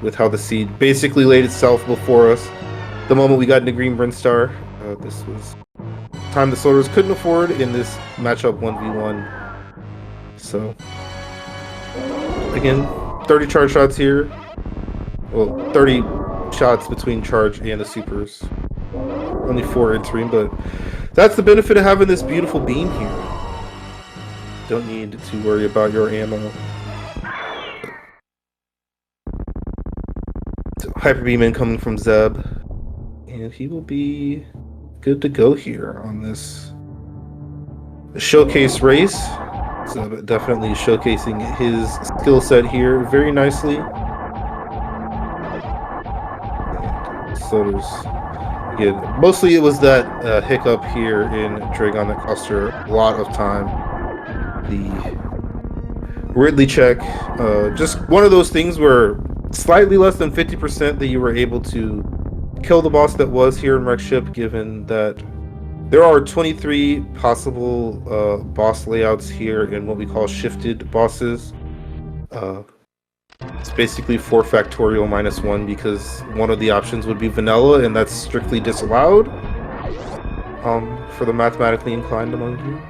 with how the seed basically laid itself before us. The moment we got into Green Brinstar, this was time the Sloaters couldn't afford in this matchup 1v1. So, again, 30 charge shots here. Well, 30 shots between charge and the supers. Only 4 entering, but that's the benefit of having this beautiful beam here. Don't need to worry about your ammo. So, hyper beam incoming from Zeb. And he will be good to go here on this showcase race. So definitely showcasing his skill set here very nicely. And Sloaters, again, mostly it was that hiccup here in Dragon that cost her a lot of time. The Ridley check, just one of those things where slightly less than 50% that you were able to kill the boss that was here in Wreck Ship, given that there are 23 possible boss layouts here in what we call shifted bosses. It's basically 4 factorial minus 1 because one of the options would be vanilla, and that's strictly disallowed for the mathematically inclined among you.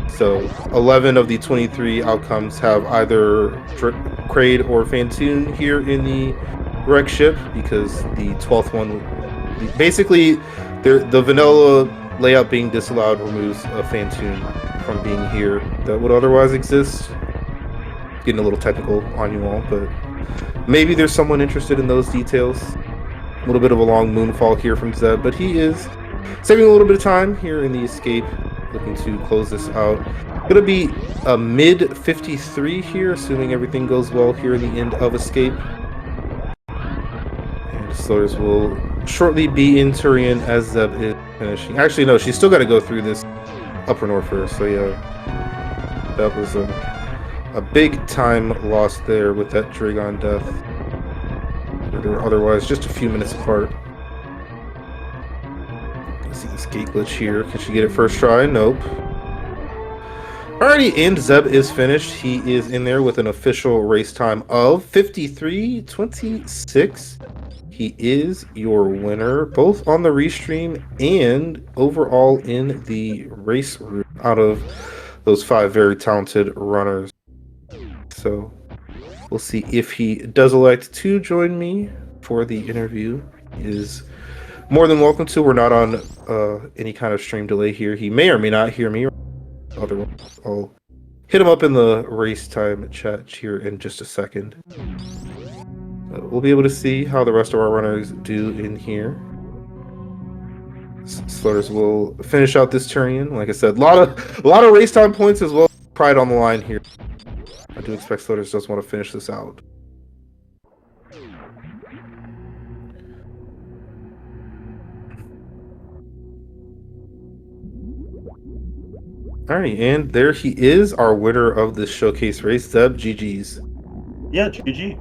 So 11 of the 23 outcomes have either Kraid or Fantoon here in the Wreck Ship, because the 12th one, basically the vanilla layout being disallowed removes a Fantoon from being here that would otherwise exist. Getting a little technical on you all, but maybe there's someone interested in those details. A little bit of a long moonfall here from Zeb, but he is saving a little bit of time here in the escape, looking to close this out. Gonna be a mid 53 here, assuming everything goes well here in the end of escape. Sloaters will shortly be in Turian as Zeb is finishing. Actually, no, she's still got to go through this upper north first. So yeah, That was a big time lost there with that Dragon death. They were otherwise just a few minutes apart. Let's see this gate glitch here. Can she get it first try? Nope. Alrighty, and Zeb is finished. He is in there with an official race time of 53:26. He is your winner, both on the restream and overall in the race room out of those 5 very talented runners. So we'll see if he does elect to join me for the interview. He is more than welcome to. We're not on any kind of stream delay here. He may or may not hear me. Otherwise, I'll hit him up in the race time chat here in just a second. We'll be able to see how the rest of our runners do in here. Sloaters will finish out this Turian. Like I said, a lot of race time points as well. Pride on the line here. I do expect Sloaters does want to finish this out. Alright, and there he is, our winner of this showcase race, Zeb. GG's.
Yeah, GG.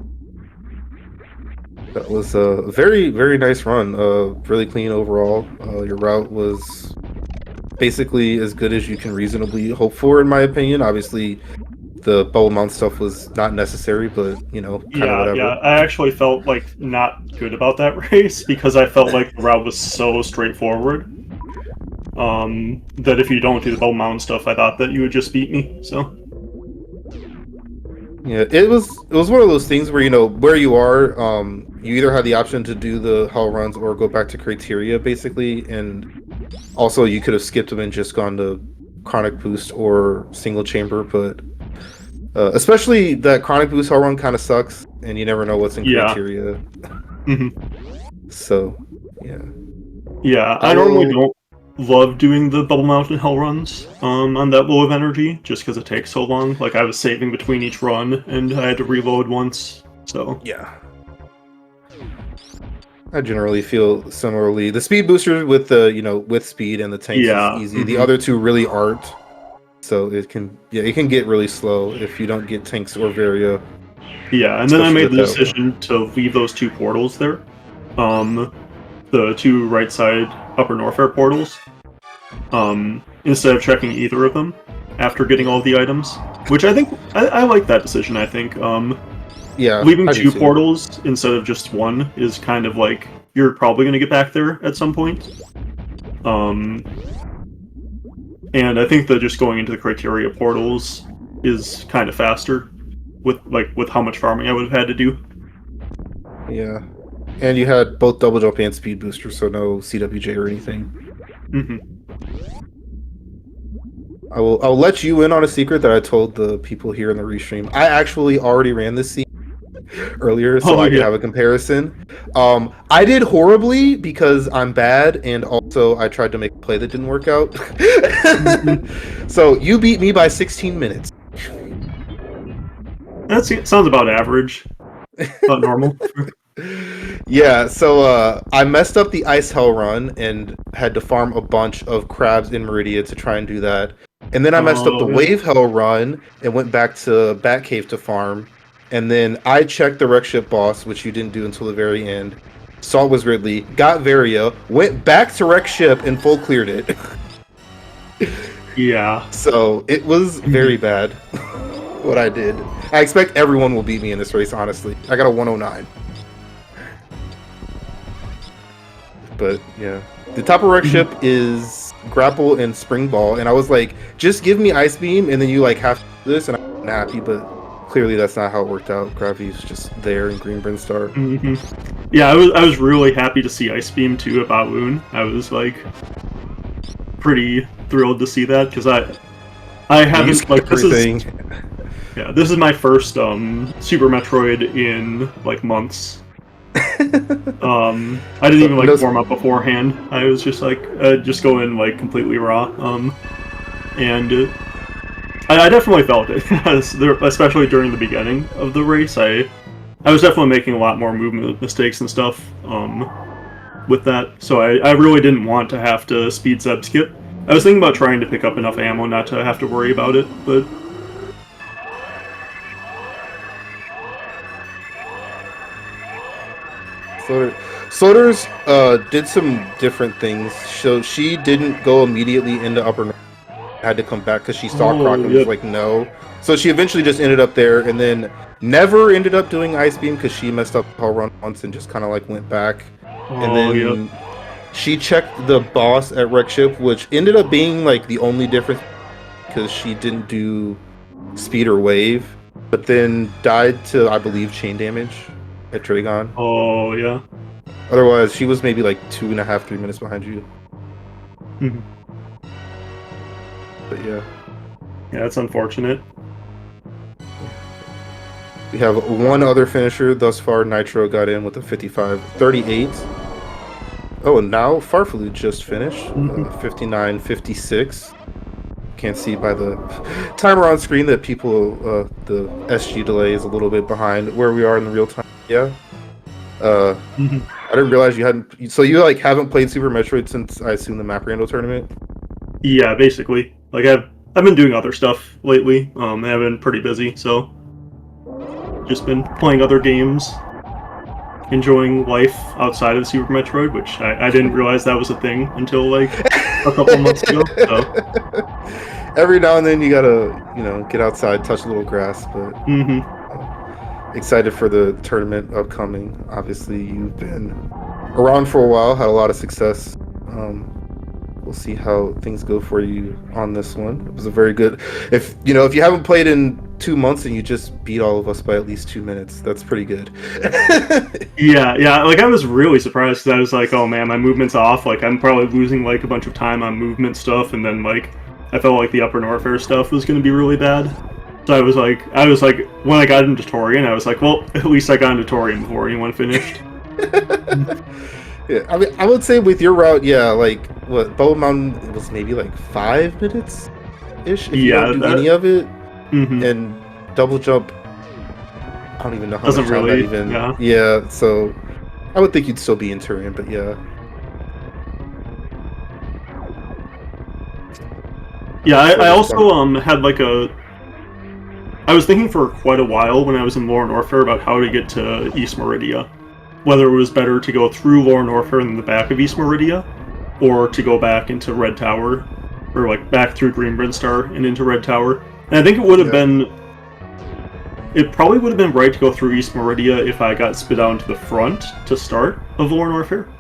That was a very, very nice run. Really clean overall. Your route was basically as good as you can reasonably hope for, in my opinion. Obviously, the bubble mount stuff was not necessary, but, you know, kind of whatever.
Yeah, I actually felt, like, not good about that race, because I felt like the route was so straightforward. That if you don't do the bubble mount stuff, I thought that you would just beat me, so...
Yeah, it was one of those things where, you know, where you are, you either had the option to do the hell runs or go back to criteria, basically, and also you could have skipped them and just gone to chronic boost or single chamber, but especially that chronic boost hell run kind of sucks, and you never know what's in criteria. So, yeah.
Yeah, I normally don't love doing the bubble mountain hell runs on that low of energy, just because it takes so long. Like, I was saving between each run, and I had to reload once, so...
Yeah. I generally feel similarly. The speed booster with the, you know, with speed and the tanks is easy. The other two really aren't. So it can get really slow if you don't get tanks or Varia.
Yeah, and then I made the decision to leave those 2 portals there. The 2 right side upper Norfair portals. Instead of checking either of them after getting all of the items. Which I think, I like that decision, I think.
Yeah,
leaving 2 portals instead of just 1 is kind of like, you're probably going to get back there at some point. And I think that just going into the criteria portals is kind of faster with how much farming I would have had to do.
Yeah. And you had both double jump and speed booster, so no CWJ or anything. I'll let you in on a secret that I told the people here in the restream. I actually already ran this scene earlier, so I could have a comparison. I did horribly because I'm bad, and also I tried to make a play that didn't work out. So you beat me by 16 minutes.
That sounds about average. About normal.
Yeah, so I messed up the ice hell run and had to farm a bunch of crabs in Meridia to try and do that. And then I messed up the wave hell run and went back to Batcave to farm. And then I checked the wreck ship boss, which you didn't do until the very end. Saw it was Ridley, got Varia, went back to wreck ship and full cleared it.
Yeah.
So it was very bad what I did. I expect everyone will beat me in this race, honestly. I got a 109. But yeah, the top of wreck ship is grapple and spring ball, and I was like, just give me ice beam, and then you like have to do this, and I'm happy, but clearly that's not how it worked out. Gravity's just there in Green Brinstar.
Yeah, I was really happy to see ice beam too at Bawoon. I was like pretty thrilled to see that because I haven't like everything. This is my first Super Metroid in like months. I didn't even like warm up beforehand. I was just like just go in like completely raw. And I definitely felt it, especially during the beginning of the race. I was definitely making a lot more movement mistakes and stuff with that, so I really didn't want to have to speed Zeb skip. I was thinking about trying to pick up enough ammo not to have to worry about it, but
Sloaters did some different things. So she didn't go immediately into upper north. Had to come back because she saw Croc and was like, no. So she eventually just ended up there, and then never ended up doing Ice Beam because she messed up her run once and just kind of like went back. And then she checked the boss at Wreck Ship, which ended up being like the only difference because she didn't do speed or wave, but then died to, I believe, chain damage at Dragon.
Oh, yeah.
Otherwise, she was maybe like 2.5, 3 minutes behind you.
Mm-hmm.
But yeah.
Yeah, that's unfortunate.
We have one other finisher thus far. Nitro got in with a 55.38. Oh, and now Farfalu just finished. 59.56. Can't see by the timer on screen that people, the SG delay is a little bit behind where we are in the real time. Yeah. I didn't realize you hadn't. So you like haven't played Super Metroid since I assume the Map Rando tournament.
Yeah, basically. Like I've been doing other stuff lately. I've been pretty busy, so just been playing other games, enjoying life outside of Super Metroid, which I didn't realize that was a thing until like a couple months ago. So.
Every now and then you gotta, get outside, touch a little grass, but excited for the tournament upcoming. Obviously, you've been around for a while, had a lot of success. We'll see how things go for you on this one. It was a very good. If you haven't played in 2 months and you just beat all of us by at least 2 minutes, that's pretty good.
Yeah. Like I was really surprised because I was like, oh man, my movement's off. Like I'm probably losing like a bunch of time on movement stuff, and then like I felt like the Upper Norfair stuff was going to be really bad. So I was like, when I got into Torian, I was like, well, at least I got into Torian before anyone finished.
Yeah, I mean, I would say with your route, yeah, like what Bow Mountain, it was maybe like 5 minutes ish if you don't do any of it, and double jump. I don't even know how much time that even. Yeah, so I would think you'd still be in Turian, but yeah.
Yeah, I also had like I was thinking for quite a while when I was in Lower Norfair about how to get to East Meridia. Whether it was better to go through Lower Norfair in the back of East Meridia, or to go back into Red Tower, or like back through Green Brinstar and into Red Tower. And I think it would have been... It probably would have been right to go through East Meridia if I got spit out into the front to start of Lower Norfair.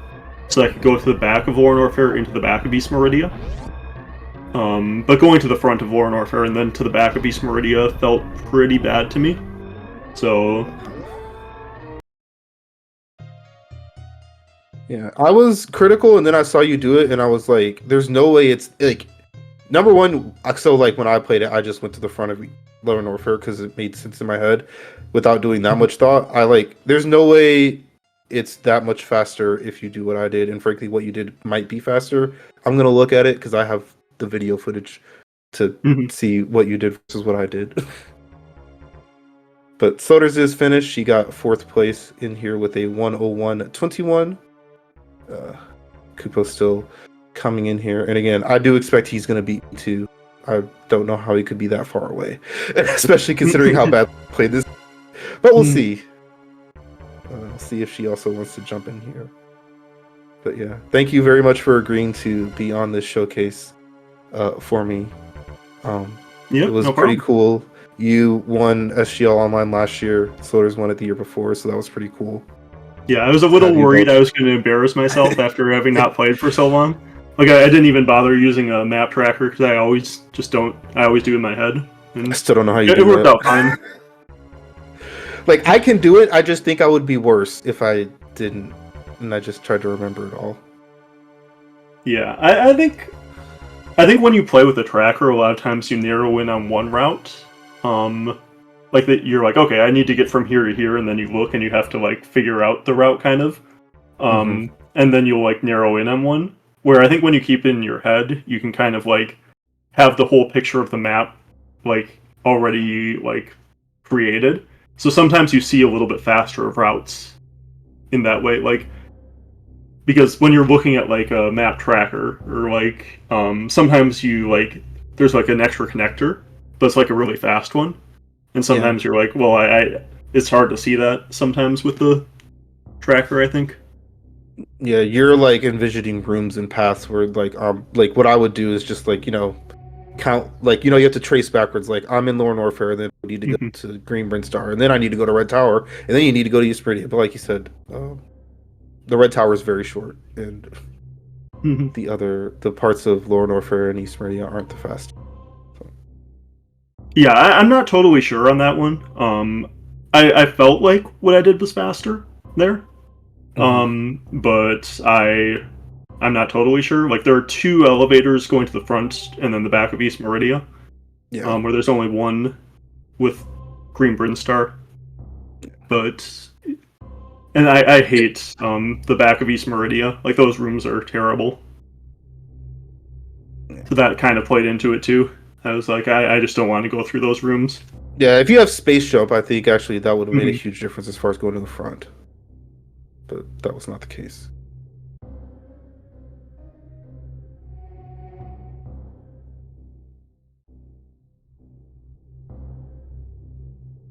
So I could go to the back of Lower Norfair into the back of East Meridia. But going to the front of Lower Norfair and then to the back of East Meridia felt pretty bad to me. So...
Yeah, I was critical, and then I saw you do it, and I was like, there's no way it's, like, number one, so, like, when I played it, I just went to the front of Lower Norfair because it made sense in my head without doing that much thought. There's no way it's that much faster if you do what I did, and frankly, what you did might be faster. I'm going to look at it because I have the video footage to see what you did versus what I did. But Sloaters is finished. She got 4th place in here with a 101.21. Kupo still coming in here, and again, I do expect he's going to beat me too. I don't know how he could be that far away, especially considering how bad I played this. But we'll see. See if she also wants to jump in here. But yeah, thank you very much for agreeing to be on this showcase for me. It was pretty cool. You won SGL Online last year. Sloaters won it the year before, so that was pretty cool.
Yeah, I was a little worried I was going to embarrass myself after having not played for so long. Like, I didn't even bother using a map tracker because I always do it in my head. And
I still don't know how you do it.
It worked out fine.
Like, I can do it, I just think I would be worse if I didn't, and I just tried to remember it all.
Yeah, I think when you play with a tracker, a lot of times you narrow in on one route. Like that, you're like, okay, I need to get from here to here, and then you look and you have to like figure out the route kind of, and then you'll like narrow in on one. Where I think when you keep it in your head, you can kind of like have the whole picture of the map like already like created. So sometimes you see a little bit faster of routes in that way, like because when you're looking at like a map tracker or like sometimes you like there's like an extra connector, but it's like a really fast one. And sometimes you're like, well, it's hard to see that sometimes with the tracker, I think.
Yeah, you're like envisioning rooms and paths where like what I would do is just like, count, like, you have to trace backwards. Like, I'm in Lower Norfair, then I need to go to Green Brinstar, and then I need to go to Red Tower, and then you need to go to East Meridian. But like you said, the Red Tower is very short, and the parts of Lower Norfair and East Meridian aren't the fastest. So.
Yeah, I'm not totally sure on that one. I felt like what I did was faster there. But I'm not totally sure. Like, there are 2 elevators going to the front and then the back of East Meridia.
Yeah.
Where there's only one with Green Brinstar. But and I hate the back of East Meridia. Like, those rooms are terrible.
Yeah.
So that kind of played into it too. I was like, I just don't want to go through those rooms.
Yeah, if you have space jump, I think actually that would have made a huge difference as far as going to the front. But that was not the case.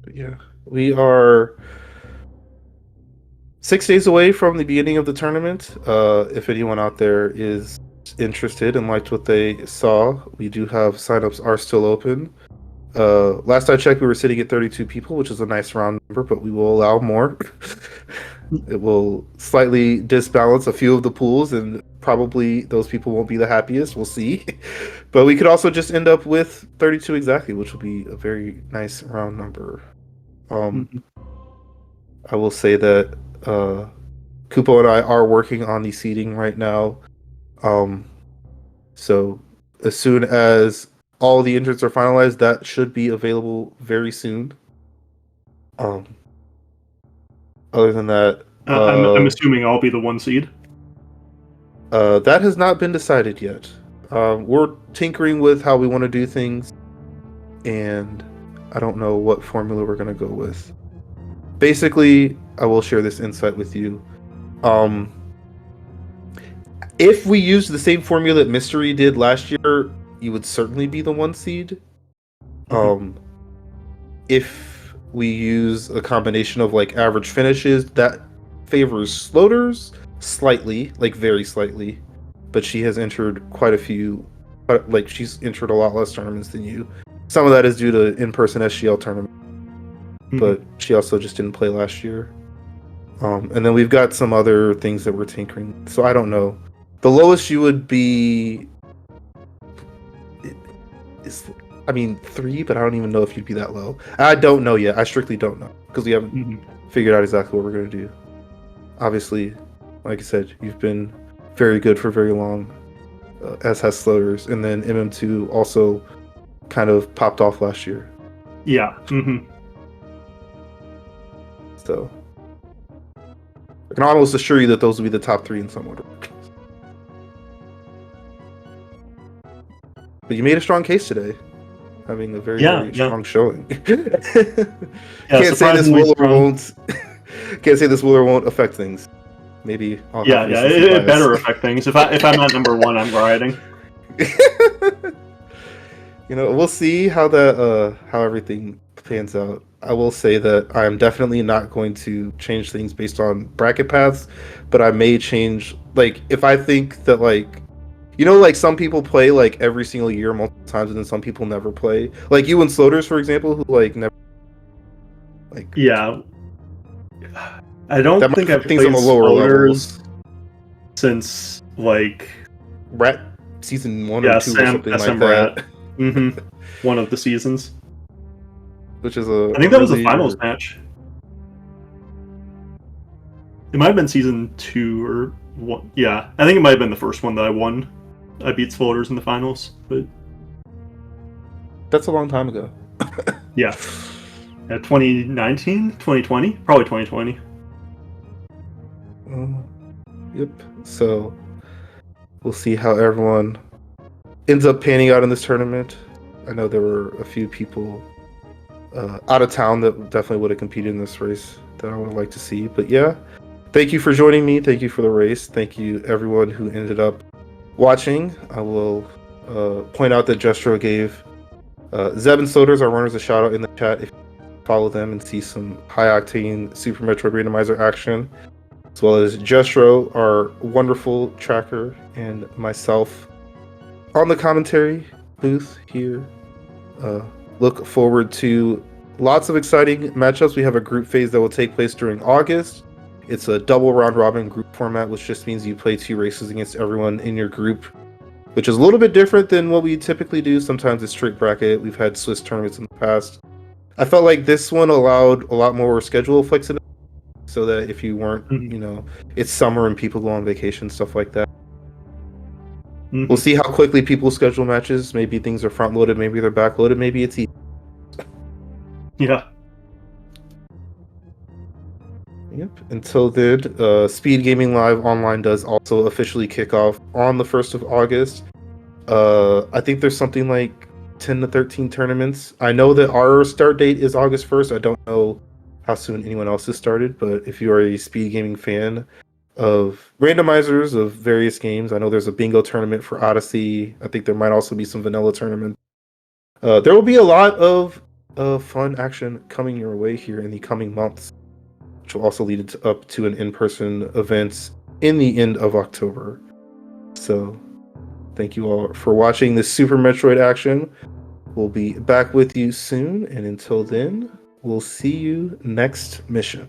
But yeah, we are 6 days away from the beginning of the tournament. If anyone out there is interested and liked what they saw, we do have signups are still open. Last I checked, we were sitting at 32 people, which is a nice round number, but we will allow more. It will slightly disbalance a few of the pools, and probably those people won't be the happiest. We'll see. But we could also just end up with 32 exactly, which will be a very nice round number. I will say that Kupo and I are working on the seating right now. So as soon as all the entrants are finalized, that should be available very soon. Other than that,
I'm assuming I'll be the 1 seed.
That has not been decided yet. We're tinkering with how we want to do things, and I don't know what formula we're going to go with. Basically, I will share this insight with you. If we used the same formula that Mystery did last year, you would certainly be the 1 seed. If we use a combination of like average finishes, that favors Sloaters slightly, like very slightly, but she has entered quite a few, like she's entered a lot less tournaments than you. Some of that is due to in-person SGL tournament, but she also just didn't play last year. And then we've got some other things that we're tinkering. So I don't know. The lowest you would be is, 3, but I don't even know if you'd be that low. I don't know yet. I strictly don't know because we haven't figured out exactly what we're going to do. Obviously, like I said, you've been very good for very long, as has Sloaters, and then MM2 also kind of popped off last year.
Yeah.
So I can almost assure you that those will be the top 3 in some order. But you made a strong case today, having a very strong showing. Can't say this will or won't. Can't say this will or won't affect things. Maybe I'll have
it better affect things. If I'm at number 1, I'm riding.
We'll see how everything pans out. I will say that I'm definitely not going to change things based on bracket paths, but I may change, like, if I think that, like, like some people play like every single year multiple times, and then some people never play. Like you and Sloaters, for example, who like never. Like,
yeah, I don't think I've played
on the lower
Sloaters since like
Rat season 1 or 2 or something like that.
One of the seasons.
Which is
I think that was a finals match. It might have been season 2 or 1. Yeah, I think it might have been the first one that I won. I beat Sloaters in the finals, but
that's a long time ago.
Yeah. 2019, 2020, probably 2020.
Yep. So we'll see how everyone ends up panning out in this tournament. I know there were a few people out of town that definitely would have competed in this race that I would have liked to see. But yeah, thank you for joining me. Thank you for the race. Thank you everyone who ended up watching. I will point out that Jestro gave Zeb and Sloaters, our runners, a shout out in the chat if you follow them and see some high octane Super Metroid Randomizer action. as well as Jestro, our wonderful tracker, and myself on the commentary booth here. Look forward to lots of exciting matchups. We have a group phase that will take place during August. It's a double round robin group format, which just means you play 2 races against everyone in your group, which is a little bit different than what we typically do. Sometimes it's straight bracket. We've had Swiss tournaments in the past. I felt like this one allowed a lot more schedule flexibility, so that if you weren't, it's summer and people go on vacation, stuff like that. Mm-hmm. We'll see how quickly people schedule matches. Maybe things are front loaded, maybe they're back loaded, maybe it's easy.
Yeah.
Yep. Until then, Speedgaming Live Online does also officially kick off on the 1st of August. I think there's something like 10 to 13 tournaments. I know that our start date is August 1st. I don't know how soon anyone else has started, but if you are a Speedgaming fan of randomizers of various games, I know there's a bingo tournament for Odyssey. I think there might also be some vanilla tournaments. There will be a lot of fun action coming your way here in the coming months, which will also lead up to an in-person event in the end of October. So thank you all for watching this Super Metroid action. We'll be back with you soon, and until then, we'll see you next mission.